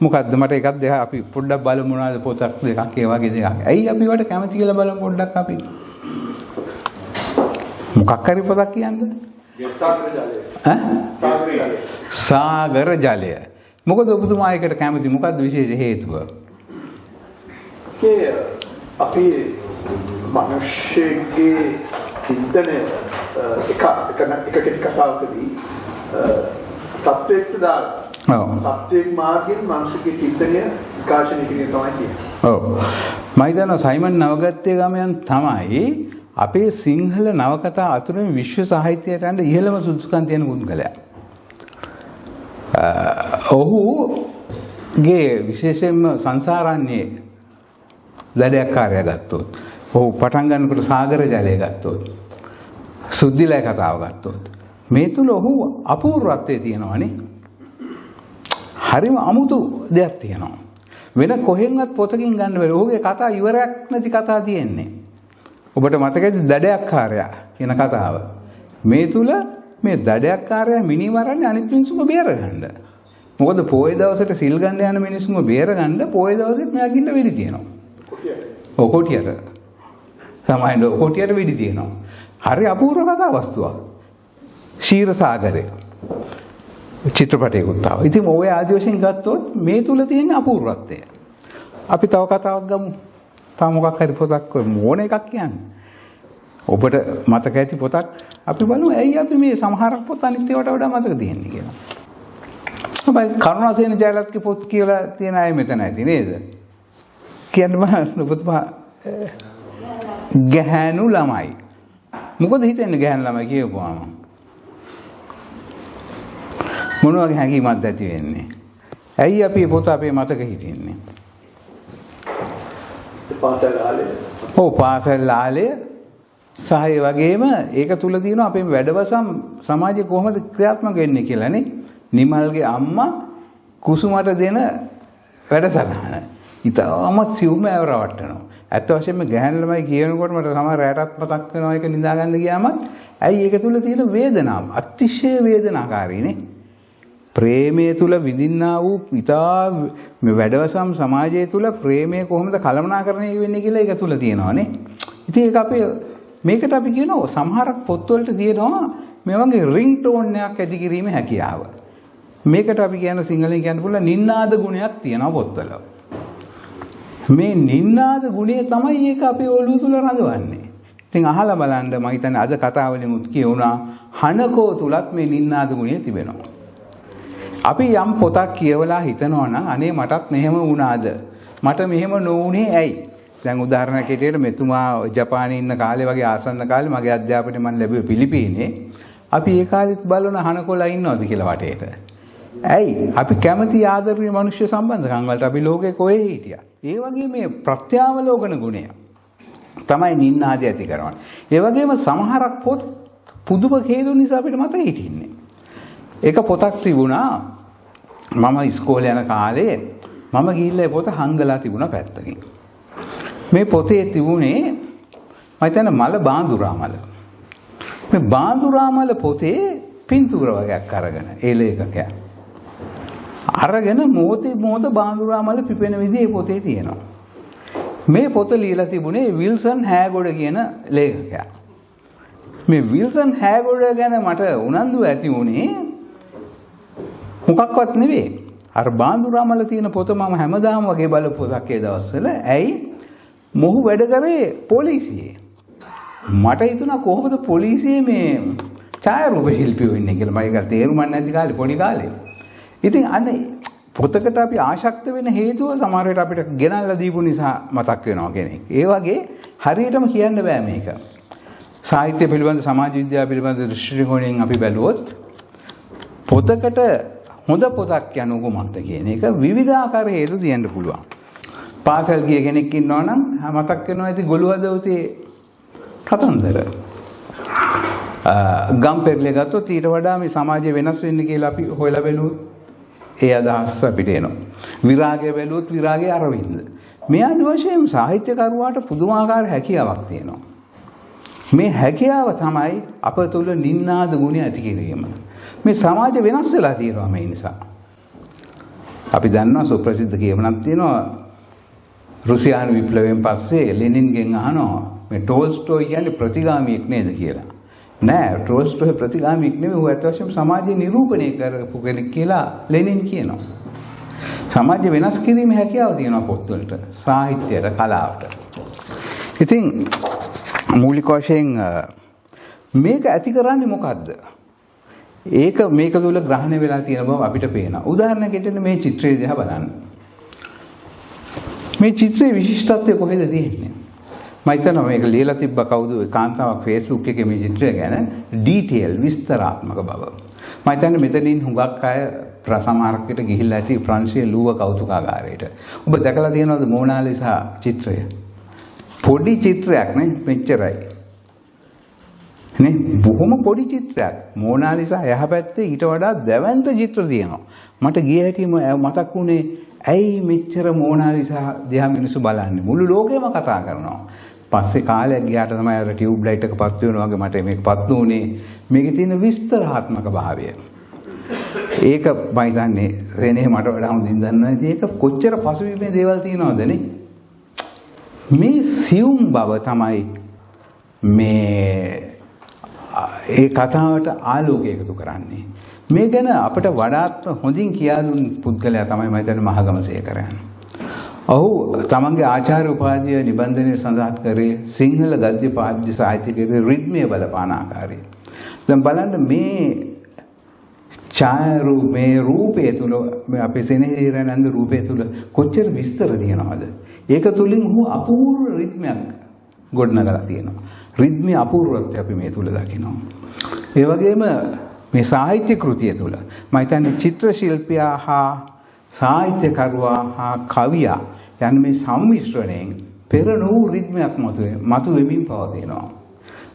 මොකද්ද මට එකක් දෙක අපි පොඩ්ඩක් බලමු මොනවද පොතක් දෙකක් ඒ වගේ දෙකක්. ඇයි අපි වට කැමති කියලා බලමු පොඩ්ඩක් අපි. මොකක් හරි පොතක් කියන්නේ? සාගර ජලය. මොකද ඔබතුමා ඒකට කැමති? මොකද්ද විශේෂ හේතුව? අපි මිනිස්සුගේ චින්තනය එක කතාවකදී සත්‍යයට දාලා සත්‍යයේ මාර්ගයෙන් මිනිස්සුගේ චින්තනය විකාශනය කිරීම තමයි කියන්නේ. ඔව්. මම හිතනවා සයිමන් නවගත්තේ ගමයන් තමයි අපේ සිංහල නවකතා අතුරින් විශ්ව සාහිත්‍යයට යන ඉහළම සුදුසුකම් තියෙන පුද්ගලයා. ඔහුගේ විශේෂයෙන්ම සංසාරාන්නේ දඩයක්කාරය ගත්තොත්, ඔහු පටන් ගන්නකොට සාගර ජලය ගත්තොත්, සුද්ධිලය කතාව ගත්තොත්, මේ තුල ඔහු අපූර්වත්වයේ තියෙනවානේ. හරිම අමුතු දෙයක් තියෙනවා. වෙන කොහෙන්වත් පොතකින් ගන්න බැරි. ඔහුගේ කතා ඉවරයක් නැති කතා තියෙන්නේ. ඔබට මතකද දඩයක්කාරයා කියන කතාව? මේ තුල මේ දඩයක්කාරයා මිනි මරන්නේ අනිත් මිනිස්සුම බේරගන්න. මොකද පොයේ දවසට සිල් ගන්න යන මිනිස්සුම බේරගන්න පොයේ දවසෙත් මෙයා ගින්න වෙඩි තියෙනවා. ඔව් කොටියට. සමහරවිට කොටියට වෙඩි තියෙනවා. හරි අපූර්ව කතා වස්තුවක්. ශීර සාගරය. චිත්‍රපටයකුත් ආවා. ඉතින් ඔය ආදි වශයෙන් ගත්තොත් මේ තුල තියෙන අපූර්වත්වය. අපි තව කතාවක් ගමු. තව මොකක් හරි පොතක් මොන එකක් කියන්නේ. ඔබට මතක ඇති පොතක් අපි බලමු. ඇයි අපි මේ සමහරක් පොත් අනිත් ඒවාට වඩා මතක තියෙන්නේ කියලා. අපයි කරුණාසේන ජයලත්ගේ පොත් කියලා තියෙන අය මෙතන ඇති නේද? කියන්න බලන්න ඔබතුමා ගැහැණු ළමයි. මොකද හිතන්නේ ගැහැණු ළමයි කියපුවාම? මොන වගේ හැඟීමක්ද ඇති වෙන්නේ? ඇයි අපි පොත අපේ මතක හිටින්නේ? පාසල් ආලය. ඔව් පාසල් ආලය සහ ඒ වගේම ඒක තුල තියෙන අපේ වැඩවසම් සමාජයේ කොහොමද ක්‍රියාත්මක වෙන්නේ කියලානේ. නිමල්ගේ අම්මා කුසුමට දෙන වැඩසටහන. ඊටමත් සිව්ම ඇවරවට්ටනවා. ඇත්ත වශයෙන්ම ගැහැණු ළමයි කියනකොට මට සමහර රැටත් මතක් වෙනවා ඒක නිදා ගන්න ගියාම. ඇයි ඒක තුල තියෙන වේදනාව අතිශය වේදනාකාරීනේ. ප්‍රේමයේ තුල විඳින්නා වූ ඉතා වැඩවසම් සමාජයේ තුල ප්‍රේමය කොහොමද කළමනාකරණය වෙන්නේ කියලා ඒක තුල තියෙනවානේ. ඉතින් ඒක අපේ මේකට අපි කියනවා සමහරක් පොත්වලට තියෙනවා මේ වගේ රින්ග් ටෝන් එකක් ඇති කිරීමේ හැකියාව. මේකට අපි කියන සිංහලෙන් කියන්න පුළුවන් නින්නාද ගුණයක් තියෙනවා පොත්වල. මේ නින්නාද ගුණය තමයි ඒක අපේ ඔළුව තුල රඳවන්නේ. ඉතින් අහලා බලන්න මම හිතන්නේ අද කතාවලිමුත් කියුණා හනකෝ තුලත් මේ නින්නාද ගුණය තිබෙනවා. අපි යම් පොතක් කියවලා හිතනවා නම් අනේ මටත් මෙහෙම වුණාද? මට මෙහෙම නොවුනේ ඇයි? දැන් උදාහරණයක් ඇටියට මෙතුමා ජපානයේ ඉන්න කාලේ වගේ ආසන්න කාලේ මගේ අධ්‍යාපනය මම ලැබුවේ පිලිපීනේ. අපි ඒ කාලෙත් බලන හනකොලා ඉන්නවද කියලා වටේට. ඇයි? අපි කැමති ආදරණීය මනුෂ්‍ය සම්බන්ධකම් වලට අපි ලෝකේ කොහේ හිටියා. ඒ වගේ මේ ප්‍රත්‍යාවලෝකන ගුණය තමයි නින්නාද ඇති කරවන්නේ. ඒ වගේම සමහරක් පොත් පුදුම හේතු නිසා අපිට මතක හිටින්නේ. එක පොතක් තිබුණා මම ඉස්කෝලේ යන කාලේ මම ගිහිල්ලා ඒ පොත හංගලා තිබුණා පැත්තකින්. මේ පොතේ තිබුණේ මම හිතන්නේ මල බාඳුරාමල. මේ බාඳුරාමල පොතේ පින්තූර වගේක් අරගෙන ඒ ලේඛකයා අරගෙන මොහොත බාඳුරාමල පිපෙන විදිහ ඒ පොතේ තියෙනවා. මේ පොත ලියලා තිබුණේ විල්සන් හෑගොඩ කියන ලේඛකයා. මේ විල්සන් හෑගොඩ ගැන මට උනන්දු ඇති වුණේ මොකක්වත් නෙවෙයි. අර බාඳුරාමල තියෙන පොත මම හැමදාම වගේ බලපු පොතක් ඒ දවස්වල. ඇයි? මොහු වැඩ කරේ පොලිසියේ. මට හිතුණා කොහොමද පොලිසියේ මේ ඡායාරූප ශිල්පියෝ ඉන්නේ කියලා. මම ඒක තේරුම් නැති කාලේ පොඩි කාලේ. ඉතින් අන්න පොතකට අපි ආශක්ත වෙන හේතුව සමහර වෙලාවට අපිට ගෙනල්ලා දීපු නිසා මතක් වෙනවා කෙනෙක්. ඒ වගේ හරියටම කියන්න බෑ මේක. සාහිත්‍ය පිළිබඳ සමාජ විද්‍යාව පිළිබඳ දෘෂ්ටිකෝණයෙන් අපි බැලුවොත් පොතකට හොඳ පොතක් යන කොහොමද කියන එක විවිධාකාර හේතු දෙන්න පුළුවන්. පාසල් ගිය කෙනෙක් ඉන්නවා නම් මතක් වෙනවා ඉතින් ගොළුහදවතේ කතන්දර. ගම් පෙරළි ගත්තොත් ඊට වඩා මේ සමාජය වෙනස් වෙන්න කියලා අපි හොයලා බැලුවොත් ඒ අදහස් අපිට එනවා. විරාගය බැලුවොත් විරාගයේ අරවින්ද. මේ ආදි වශයෙන් සාහිත්‍යකරුවාට පුදුමාකාර හැකියාවක් තියෙනවා. මේ හැකියාව තමයි අප තුළ නින්නාද ගුණය ඇති කිරීම. මේ සමාජය වෙනස් වෙලා තියෙනවා මේ නිසා. අපි දන්නවා සුප්‍රසිද්ධ කියමනක් තියෙනවා රුසියානු විප්ලවයෙන් පස්සේ ලෙනින්ගෙන් අහනවා මේ ටෝල්ස්ටෝයි කියන්නේ ප්‍රතිගාමීෙක් නේද කියලා. නෑ ටෝල්ස්ටෝයි ප්‍රතිගාමීෙක් නෙවෙයි. ਉਹ අත්‍යවශ්‍යම සමාජය නිරූපණය කරපු කෙනෙක් කියලා ලෙනින් කියනවා. සමාජය වෙනස් කිරීමේ හැකියාව තියෙනවා පොත්වලට, සාහිත්‍යයට, කලාවට. ඉතින් මූලික වශයෙන් මේක ඇති කරන්නේ මොකද්ද? ඒක මේක තුළ ග්‍රහණය වෙලා තියෙන බව අපිට පේනවා. උදාහරණයක් ඇටියට මේ චිත්‍රය දිහා බලන්න. මේ චිත්‍රයේ විශිෂ්ටත්වය කොහෙද තියෙන්නේ? මම හිතනවා මේක ලියලා තිබ්බ කවුද කාන්තාවක් Facebook එකේ මේ චිත්‍රය ගැන ඩීටේල් විස්තරාත්මක බව. මම හිතන්නේ මෙතනින් හුඟක් අය සමහරකට ගිහිල්ලා ඇති ප්‍රංශයේ ලුව කෞතුකාගාරයට. ඔබ දැකලා තියෙනවද මොනාලිසා චිත්‍රය? පොඩි චිත්‍රයක් නේ මෙච්චරයි. නේ බොහොම පොඩි චිත්‍රයක්. මොනාලිසා යහපැත්තේ ඊට වඩා දැවැන්ත චිත්‍ර තියෙනවා. මට ගිය හැටිම මතක් වුණේ ඇයි මෙච්චර මොනාලිසා දිහා මිනිස්සු බලන්නේ? මුළු ලෝකෙම කතා කරනවා. පස්සේ කාලයක් ගියාට තමයි අර ටියුබ් ලයිට් එක පත් වෙනවා වගේ මට මේකපත් වුණේ. මේකේ තියෙන විස්තරාත්මක භාවය. ඒක මම හිතන්නේ එනේ මට වඩා හොඳින් දන්නවා. ඒක කොච්චර පසුබිමේ දේවල් තියෙනවද නේ? මේ සියුම් බව තමයි මේ ඒ කතාවට ආලෝකය එකතු කරන්නේ. මේ ගැන අපිට වඩාත් හොඳින් කියා දුන් පුද්ගලයා තමයි මම හිතන්නේ මහගමසේකරයන්. ඔහු තමන්ගේ ආචාර්ය උපාධිය නිබන්ධනයේ සඳහන් කරේ සිංහල ගද්‍ය පාද්‍ය සාහිත්‍යයේ රිද්මය බලපාන ආකාරය. දැන් බලන්න මේ ඡායාරූප මේ රූපය තුල මේ අපේ සෙනෙහිරනන්ද රූපය තුල කොච්චර විස්තර තියෙනවද? ඒක තුලින් ඔහු අපූර්ව රිද්මයක් ගොඩනගලා තියෙනවා. රිද්මයේ අපූර්වත්වය අපි මේ තුල දකිනවා. ඒ වගේම මේ සාහිත්‍ය කෘතිය තුල මම හිතන්නේ චිත්‍ර ශිල්පියා හා සාහිත්‍යකරුවා හා කවියා යන මේ සම්මිශ්‍රණයෙන් පෙර නොවු රිද්මයක් මතු වෙමින් පවතිනවා.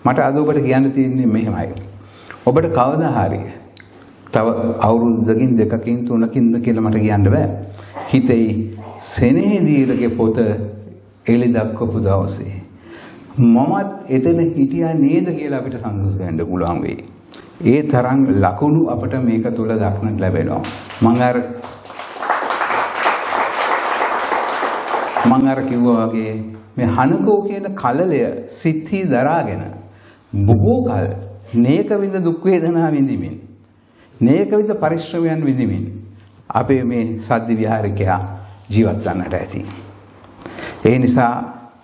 මට අද ඔබට කියන්න තියෙන්නේ මෙහෙමයි. ඔබට කවදා හරි තව අවුරුද්දකින් දෙකකින් තුනකින්ද කියලා මට කියන්න බෑ. හිතේ සෙනෙහදීරගේ පොත එළි දක්වපු දවසේ මමත් එතන හිටියා නේද කියලා අපිට සංසුන් ගන්න පුළුවන් වෙයි. ඒ තරම් ලකුණු අපට මේක තුල දක්නට ලැබෙනවා. මම අර කිව්වා වගේ මේ හනකෝ කියන කලලය සිත්හි දරාගෙන බොහෝ කල නේක විඳ දුක් වේදනා විඳිමින් නේක විඳ පරිශ්‍රමයන් විඳිමින් අපේ මේ සද්දි විහාරිකයා ජීවත් වන්නට ඇති. ඒ නිසා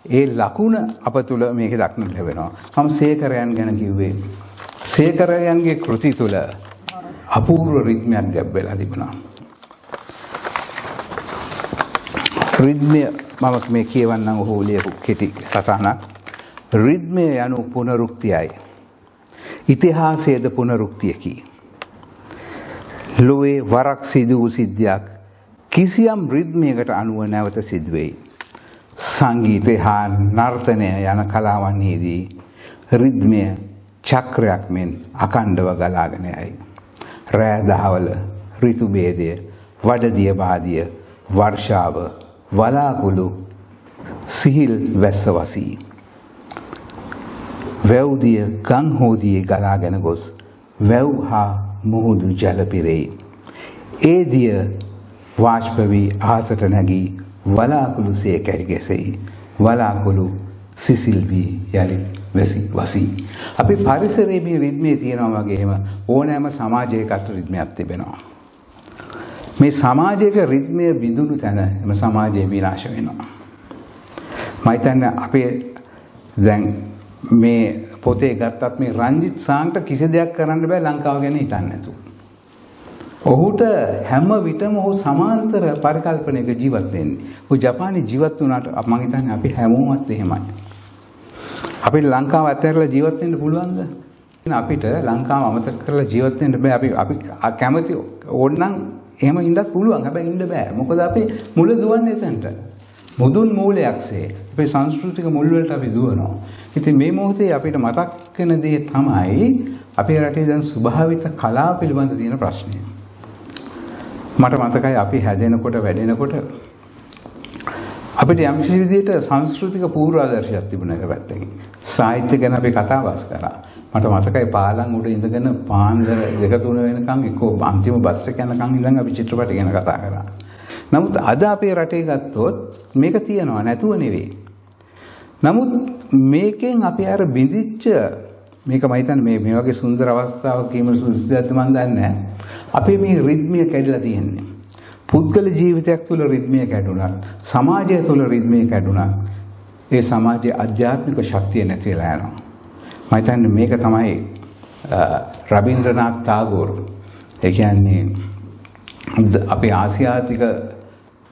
ඒ ලකුණ අප තුල මේක දක්නට ලැබෙනවා. මම සේකරයන් ගැන කිව්වේ සේකරයන්ගේ කෘති තුල අපූර්ව රිද්මයක් ගැබ් වෙලා තිබුණා. රිද්මය මම මේ කියවන්නම් ඔහු ලියපු කෙටි සටහනක්. රිද්මය යනු පුනරුක්තියයි. ඉතිහාසයේද පුනරුක්තියකි. ලෝයේ වරක් සිදු වූ සිද්ධියක් කිසියම් රිද්මයකට අනුව නැවත සිදුවෙයි. සංගීතය හා නර්තනය යන කලාවන්හිදී රිද්මය චක්‍රයක් මෙන් අකණ්ඩව ගලාගෙන යයි. රෑ දහවල ඍතු භේදය, වඩදිය බාදිය, වර්ෂාව, වලාකුළු, සිහිල් වැස්ස වසී. වැව්දිය ගං හෝදියේ ගලාගෙන ගොස් වැව් හා මුහුදු ජල පිරෙයි. ඒ දිය වාෂ්ප වී අහසට නැගී වලාකුළු සේ කැරි ගැසෙයි. වලාකුළු සිසිල් වී යලි වසී. අපි පරිසරයේ මේ රිද්මේ තියෙනවා වගේම ඕනෑම සමාජයකට රිද්මයක් තිබෙනවා. මේ සමාජයක රිද්මය බිඳුණු තැන එම සමාජය විනාශ වෙනවා. මම හිතන්නේ අපේ දැන් මේ පොතේ ගත්තත් මේ රංජිත් සාන්ට කිසි දෙයක් කරන්න බෑ ලංකාව ගැන හිතන්නේ නැතුව. ඔහුට හැම විටම ඔහු සමාන්තර පරිකල්පනයක ජීවත් වෙන්නේ. ඔහු ජපානයේ ජීවත් වුණාට මම හිතන්නේ අපි හැමෝමත් එහෙමයි. අපිට ලංකාව අතහැරලා ජීවත් වෙන්න පුළුවන්ද? අපිට ලංකාව අමතක කරලා ජීවත් වෙන්න බෑ. අපි කැමති ඕනනම් එහෙම ඉන්නත් පුළුවන්. හැබැයි ඉන්න බෑ. මොකද අපි මුල දුවන්නේ එතනට. මුදුන් මූලයක්සේ අපේ සංස්කෘතික මුල් වලට අපි දුවනවා. ඉතින් මේ මොහොතේ අපිට මතක් වෙන දේ තමයි අපේ රටේ දැන් ස්වභාවික කලාව පිළිබඳ තියෙන ප්‍රශ්නය. මට මතකයි අපි හැදෙනකොට වැඩෙනකොට අපිට යම් කිසි විදිහට සංස්කෘතික පූර්වාදර්ශයක් තිබුණා එක පැත්තකින්. සාහිත්‍ය ගැන අපි කතා බස් කරා. මට මතකයි පාලම් උඩ ඉඳගෙන පාන්දර 2-3 වෙනකන් එක්කෝ අන්තිම බස් එක යනකන් ඉඳන් අපි චිත්‍රපට ගැන කතා කරා. නමුත් අද අපේ රටේ ගත්තොත් මේක තියනවා නැතුව නෙවෙයි. නමුත් මේකෙන් අපි අර බිඳිච්ච මේක මම හිතන්නේ මේ වගේ සුන්දර අවස්ථාවක් කීම සුදුසුද මන් දන්නේ නැහැ. අපේ මේ රිද්මය කැඩලා තියෙන්නේ. පුද්ගල ජීවිතයක් තුළ රිද්මය කැඩුණා. සමාජය තුළ රිද්මය කැඩුණා. ඒ සමාජයේ ආධ්‍යාත්මික ශක්තිය නැති වෙලා යනවා. මම හිතන්නේ මේක තමයි රබින්ද්‍රනාත් tagore ඒ කියන්නේ අපේ ආසියාතික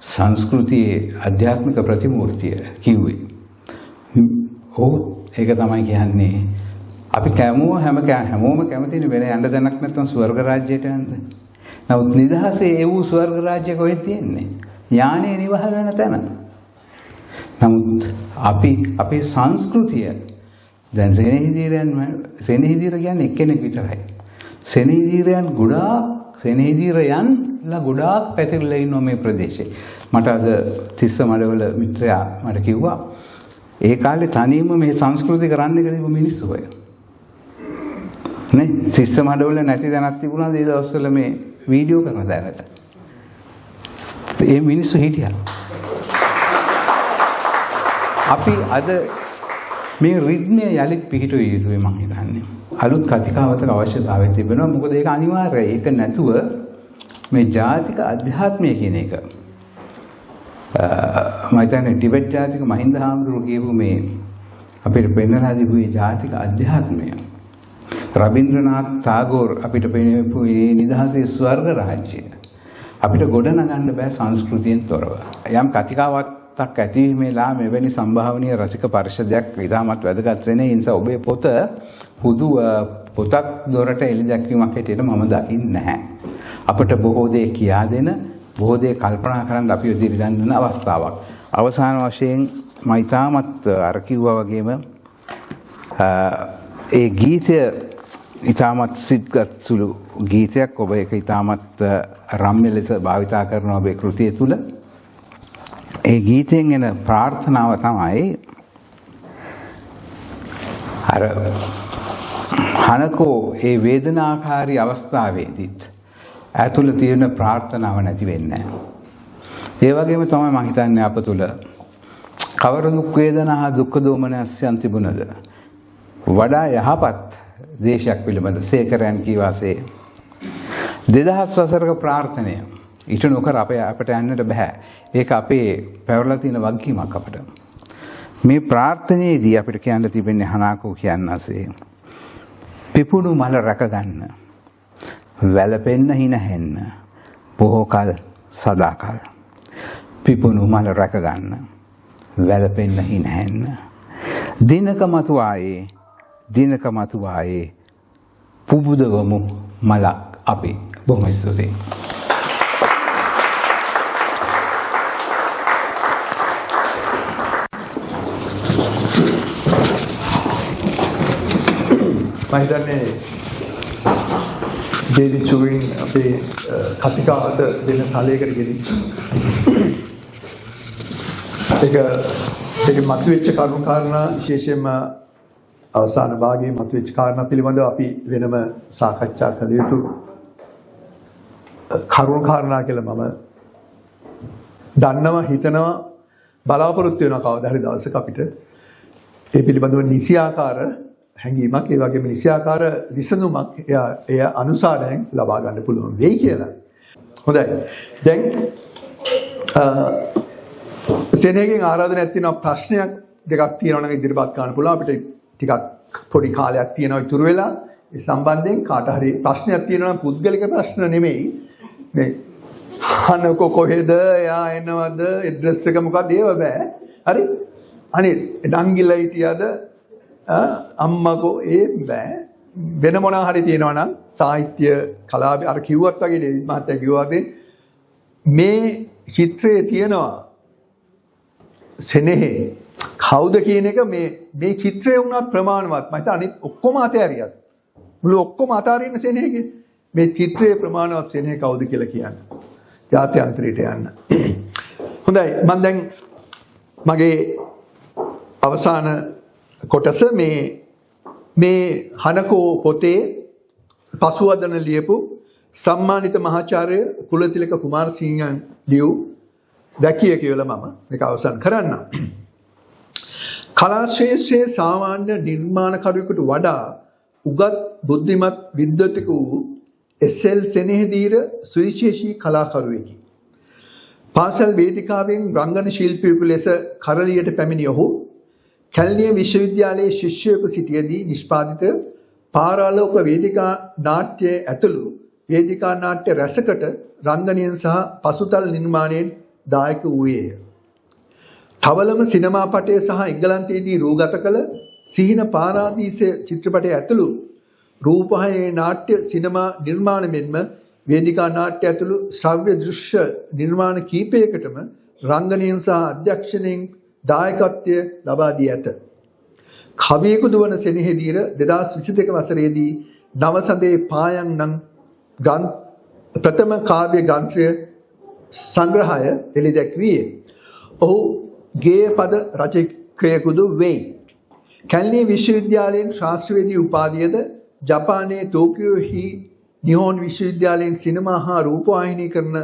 සංස්කෘතියේ ආධ්‍යාත්මික ප්‍රතිමූර්තිය කිව්වේ. ඔව් ඒක තමයි කියන්නේ අපි හැමෝම කැමතිනේ වෙන යන්න දැනක් නැත්නම් ස්වර්ග රාජ්‍යයට යන්න. නමුත් නිදහසේ ඒ වූ ස්වර්ග රාජ්‍ය කොහෙද තියෙන්නේ? ඥානයේ නිවහල් වෙන තැන. නමුත් අපේ සංස්කෘතිය දැන් සෙනෙහිදීර කියන්නේ එක්කෙනෙක් විතරයි. සෙනෙහිදීරයන්ලා ගොඩාක් පැතිරලා ඉන්නවා මේ ප්‍රදේශේ. මට අද තිස්ස මඩවල මිත්‍රයා මට කිව්වා ඒ කාලේ තනියම මේ සංස්කෘතිය කරන්න කියලා මිනිස්සු අය. නේ තිස්ස මඩවල නැති දැනක් තිබුණාද ඒ දවස්වල මේ වීඩියෝ කරන දැනට. ඒ මිනිස්සු හිටියා. අපි අද මේ රිද්මය යලිත් පිහිටුවිය යුතුයි මම හිතන්නේ. අලුත් කතිකාවතක අවශ්‍යතාවය තිබෙනවා. මොකද ඒක අනිවාර්යයි. ඒක නැතුව මේ ජාතික අධ්‍යාත්මය කියන එක මම හිතන්නේ ටිබෙට් ජාතික මහින්ද හාමුදුරුවෝ කියපු මේ අපිට පෙන්වලා දීපු මේ ජාතික අධ්‍යාත්මය රබින්ද්‍රනාත් tagore අපිට පෙන්වපු මේ නිදහසේ ස්වර්ග රාජ්‍යය අපිට ගොඩනගන්න බෑ සංස්කෘතියෙන් තොරව. යම් කතිකාවතක් ඇතිවීමේලා මෙවැනි සම්භාවනීය රසික පරිශ්‍රයක් ඉතාමත් වැදගත් වෙන නිසා ඔබේ පොත හුදු පොතක් දොරට එළි දැක්වීමක් හැටියට මම දකින්නේ නැහැ. අපිට බොහෝ දේ කියා දෙන බොහෝ දේ කල්පනා කරන්න අපි ඉදිරි ගන්න අවස්ථාවක්. අවසාන වශයෙන් මම ඉතාමත් අර කිව්වා වගේම ඒ ගීතය ඉතාමත් සිත්ගත් සුළු ගීතයක්. ඔබ ඒක ඉතාමත් රම්‍ය ලෙස භාවිතා කරන ඔබේ කෘතිය තුල ඒ ගීතයෙන් එන ප්‍රාර්ථනාව තමයි අර හනකෝ ඒ වේදනාකාරී අවස්ථාවේදීත් ඇතුළ තියෙන ප්‍රාර්ථනාව නැති වෙන්නේ නැහැ. ඒ වගේම තමයි මම හිතන්නේ අප තුළ කවර දුක් වේදනා හා දුක්ඛ දෝමනස්යන් තිබුණද වඩා යහපත් දේශයක් පිළිබඳ සේකරයන් කී වාසේ 2000 වසරක ප්‍රාර්ථනය ඊට නොකර අපට යන්නට බෑ. ඒක අපේ පැවරලා තියෙන වගකීමක් අපට. මේ ප්‍රාර්ථනයේදී අපිට කියන්න තිබෙන්නේ හනාකෝ කියන්නසේ පිපුණු මල රැක ගන්න, වැළපෙන්න හිනහෙන්න, බොහෝ කල සදාකල්. පිපුණු මල රැක ගන්න, වැළපෙන්න හිනහෙන්න. දිනක මතු ආයේ පුබුදවමු මලක් අපි. බොහොම ස්තුතියි. මම හිතන්නේ ජේඩි චුවින් අපේ කතිකාවත දෙන තලයකට ගෙනින් ඒක මතුවෙච්ච කරුණු කාරණා විශේෂයෙන්ම අවසාන භාගයේ මතුවෙච්ච කාරණා පිළිබඳව අපි වෙනම සාකච්ඡා කළ යුතු කරුණු කාරණා කියලා මම දන්නවා හිතනවා බලාපොරොත්තු වෙනවා කවදා හරි දවසක අපිට ඒ පිළිබඳව නිසියාකාර හැඟීමක් ඒ වගේම නිසියාකාර විසඳුමක් එය අනුසාරයෙන් ලබා ගන්න පුළුවන් වෙයි කියලා. හොඳයි. දැන් සෙනෙහගෙන් ආරාධනයක් තියෙනවා ප්‍රශ්නයක් දෙකක් තියෙනවා නම් ඉදිරිපත් කරන්න පුළුවන්. අපිට ටිකක් පොඩි කාලයක් තියෙනවා ඉතුරු වෙලා ඒ සම්බන්ධයෙන් කාට හරි ප්‍රශ්නයක් තියෙනවා නම් පුද්ගලික ප්‍රශ්න නෙමෙයි. මේ හනකෝ කොහෙද එයා එනවද ඇඩ්‍රස් එක මොකක්ද ඒව බෑ. හරි? අනිත් ඩංගිලා හිටියද අම්මකෝ ඒ බෑ. වෙන මොනවා හරි තියෙනවා නම් සාහිත්‍ය කලාව අර කිව්වත් වගේ ඩේවිඩ් මහත්තයා කිව්වා වගේ මේ චිත්‍රයේ තියෙනවා සෙනෙහේ කවුද කියන එක මේ චිත්‍රය වුණත් ප්‍රමාණවත්. මම හිතා අනිත් ඔක්කොම අතෑරියත් මුළු ඔක්කොම අතාරින්න සෙනෙහගේ මේ චිත්‍රයේ ප්‍රමාණවත් සෙනෙහ කවුද කියලා කියන්නේ. ජාත්‍යන්තරයට යන්න. හොඳයි මම දැන් මගේ අවසාන කොටස මේ හනකෝ පොතේ පසුවදන ලියපු සම්මානිත මහාචාර්ය කුලතිලක කුමාරසිංහන් ලියූ වැකිය කියලා මම මේක අවසන් කරන්න. කලා ශ්‍රේෂ්ඨයේ සාමාන්‍ය නිර්මාණකරුවෙකුට වඩා උගත් බුද්ධිමත් විද්වතෙකු වූ එස්.එල්. සෙනෙහදීර සුවිශේෂී කලාකරුවෙකි. පාසල් වේදිකාවෙන් රංගන ශිල්පියෙකු ලෙස කරලියට පැමිණි ඔහු කැලණිය විශ්වවිද්‍යාලයේ ශිෂ්‍යයෙකු සිටියදී නිෂ්පාදිත පාරාලෝක වේදිකා නාට්‍යයේ ඇතුළු වේදිකා නාට්‍ය රැසකට රංගනයෙන් සහ පසුතල නිර්මාණයෙන් දායක වූයේය. තවලම සිනමා පටය සහ එංගලන්තයේදී රූගත කළ සිහින පාරාදීස චිත්‍රපටය ඇතුළු රූපවාහිනී නාට්‍ය සිනමා නිර්මාණ මෙන්ම වේදිකා නාට්‍ය ඇතුළු ශ්‍රව්‍ය දෘශ්‍ය නිර්මාණ කීපයකටම රංගනයෙන් සහ අධ්‍යක්ෂණයෙන් දායකත්වය ලබා දී ඇත. කවියෙකුදු වන සෙනෙහෙදීර 2022 වසරේදී නවසඳේ පායන් නම් ප්‍රථම කාව්‍ය ග්‍රන්ථය සංග්‍රහය එළි දැක්විය. ඔහු ගේය පද රචකයෙකුදු වෙයි. කැල්නී විශ්වවිද්‍යාලයෙන් ශාස්ත්‍රවේදී උපාධියද ජපානයේ ටෝකියෝහි නිහෝන් විශ්වවිද්‍යාලයෙන් සිනමා හා රූපවාහිනීකරණ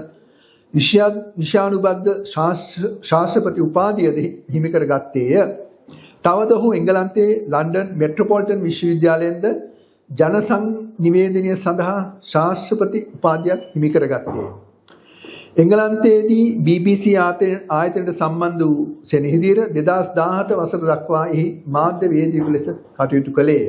විෂයානුබද්ධ ශාස්ත්‍රපති උපාධියද හිමි කර ගත්තේය. තවද ඔහු එංගලන්තයේ ලන්ඩන් මෙට්‍රොපොලිටන් විශ්වවිද්‍යාලයෙන්ද ජනසංනිවේදනය සඳහා ශාස්ත්‍රපති උපාධියක් හිමි කර ගත්තේය. එංගලන්තයේදී BBC ආයතනයට සම්බන්ධ වූ සෙනෙහිදීර 2017 වසර දක්වා එහි මාධ්‍ය වේදිකයෙකු ලෙස කටයුතු කළේය.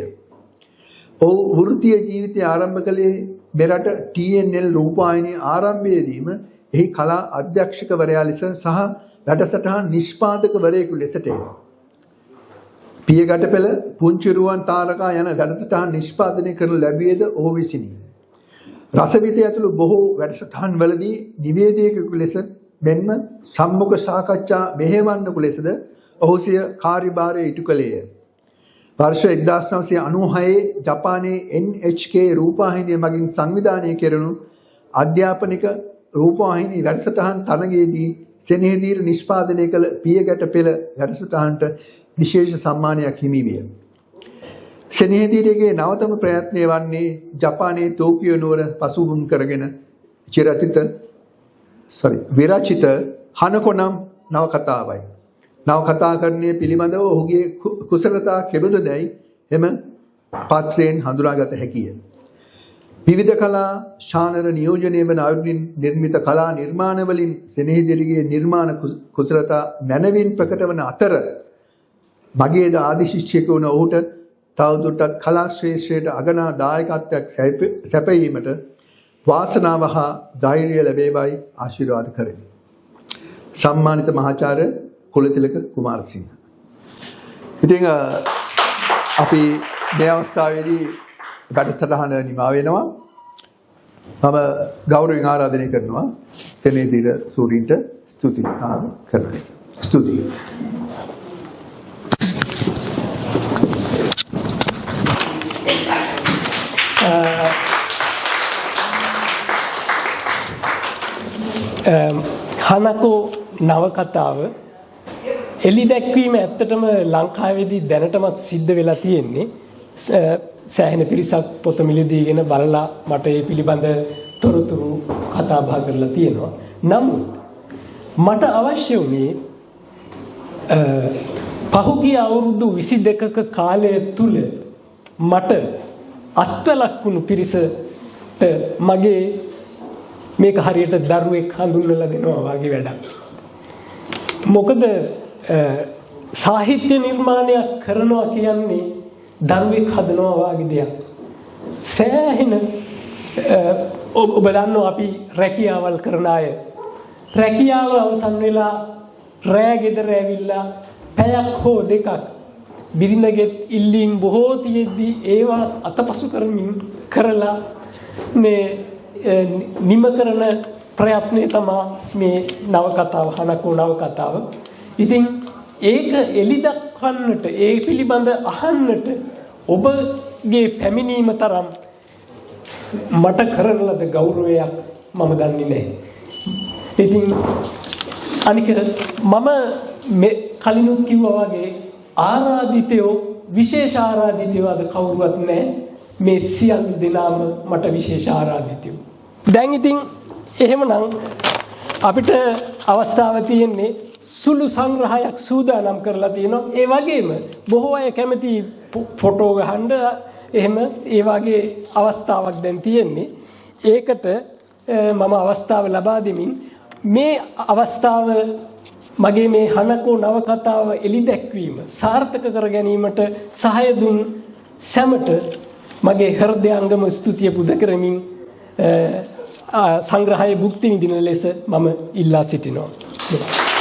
ඔහු වෘත්තීය ජීවිතය ආරම්භ කළේ මෙරට TNL රූපවාහිනී ආරම්භයේදීම එහි කලා අධ්‍යක්ෂකවරයා ලෙස සහ වැඩසටහන් නිෂ්පාදකවරයෙකු ලෙසටය. පියගැටපෙළ පුංචි රුවන් තාරකා යන වැඩසටහන් නිෂ්පාදනය කරනු ලැබුවේද ඔහු විසිනි. රසවිත ඇතුළු බොහෝ වැඩසටහන් වලදී නිවේදකයෙකු ලෙස මෙන්ම සම්මුඛ සාකච්ඡා මෙහෙවන්නකු ලෙසද ඔහු සිය කාර්යභාරය ඉටු කළේය. වර්ෂ 1996 ජපානයේ NHK රූපවාහිනිය මගින් සංවිධානය කෙරෙනු අධ්‍යාපනික රූපවාහිනී වැඩසටහන් තරගයේදී සෙනෙහදීර නිෂ්පාදනය කළ පියගැටපෙළ වැඩසටහනට විශේෂ සම්මානයක් හිමි විය. සෙනෙහදීරගේ නවතම ප්‍රයත්නය වන්නේ ජපානයේ ටෝකියෝ නුවර පසුබිම් කරගෙන විරචිත හනකො නම් නවකතාවයි. නවකතාකරණය පිළිබඳව ඔහුගේ කුසලතා කෙබඳුදැයි එම පත්‍රයෙන් හඳුනාගත හැකිය. විවිධ කලා ශානර නියෝජනය වන අයුරින් නිර්මිත කලා නිර්මාණවලින් සෙනෙහදීරගේ නිර්මාණ කුසලතා මැනවින් ප්‍රකට වන අතර මගේද ආදි ශිෂ්‍යයෙකු වන ඔහුට තවදුරටත් කලා ශ්‍රේෂ්ඨයට අගනා දායකත්වයක් සැපයීමට වාසනාව හා ධෛර්යය ලැබේවයි ආශිර්වාද කරමි. සම්මානිත මහාචාර්ය කුලතිලක කුමාරසිංහ. ඉතින් අපි මේ අවස්ථාවේදී වැඩසටහන නිමා වෙනවා. මම ගෞරවයෙන් ආරාධනය කරනවා සෙනෙහදීර සූරීන්ට ස්තුති කරනවා. ස්තුතියි. හනකෝ නවකතාව එලි දැක්වීම ඇත්තටම ලංකාවේදී දැනටමත් සිද්ධ වෙලා තියෙන්නේ. සෑහෙන පිරිසක් පොත මිලදීගෙන බලලා මට ඒ පිළිබඳ තොරතුරු කතා බහ කරලා තියෙනවා. නමුත් මට අවශ්‍ය වුණේ පහුගිය අවුරුදු 22ක කාලය තුල මට අත්වලක් වුණු පිරිසට මගේ මේක හරියට දරුවෙක් හඳුන්වලා දෙනවා වගේ වැඩක්. මොකද සාහිත්‍ය නිර්මාණයක් කරනවා කියන්නේ දරුවෙක් හදනවා වගේ දෙයක්. සෑහෙන ඔබ දන්නවා අපි රැකියාවල් කරන අය. රැකියාව අවසන් වෙලා රෑ ගෙදර ඇවිල්ලා පැයක් හෝ දෙකක් බිරිඳගෙත් ඉල්ලීම් බොහෝ තියෙද්දි ඒවා අතපසු කරමින් කරලා මේ නිම කරන ප්‍රයත්නය තමයි මේ නවකතාව හනකෝ නවකතාව. ඉතින් ඒක එලි දක්වන්නට ඒ පිළිබඳ අහන්නට ඔබගේ පැමිණීම තරම් මට කරන ලද ගෞරවයක් මම දන්නේ නැහැ. ඉතින් අනික මම කලිනුත් කිව්වා වගේ ආරාධිතයෝ විශේෂ ආරාධිතයෝ අද කවුරුවත් නැහැ. මේ සියලු දෙනාම මට විශේෂ ආරාධිතයෝ. දැන් ඉතින් එහෙමනම් අපිට අවස්ථාව තියෙන්නේ සුළු සංග්‍රහයක් සූදානම් කරලා තියෙනවා. ඒ වගේම බොහෝ අය කැමති ෆොටෝ ගහන්න එහෙම ඒ වගේ අවස්ථාවක් දැන් තියෙන්නේ. ඒකට මම අවස්ථාව ලබා දෙමින් මේ අවස්ථාව මගේ මේ හනකෝ නවකතාව එලි දැක්වීම සාර්ථක කර ගැනීමට සහාය දුන් සැමට මගේ හෘදයාංගම ස්තුතිය පුද කරමින් සංග්‍රහයේ භුක්ති විඳින ලෙස මම ඉල්ලා සිටිනවා. Yes.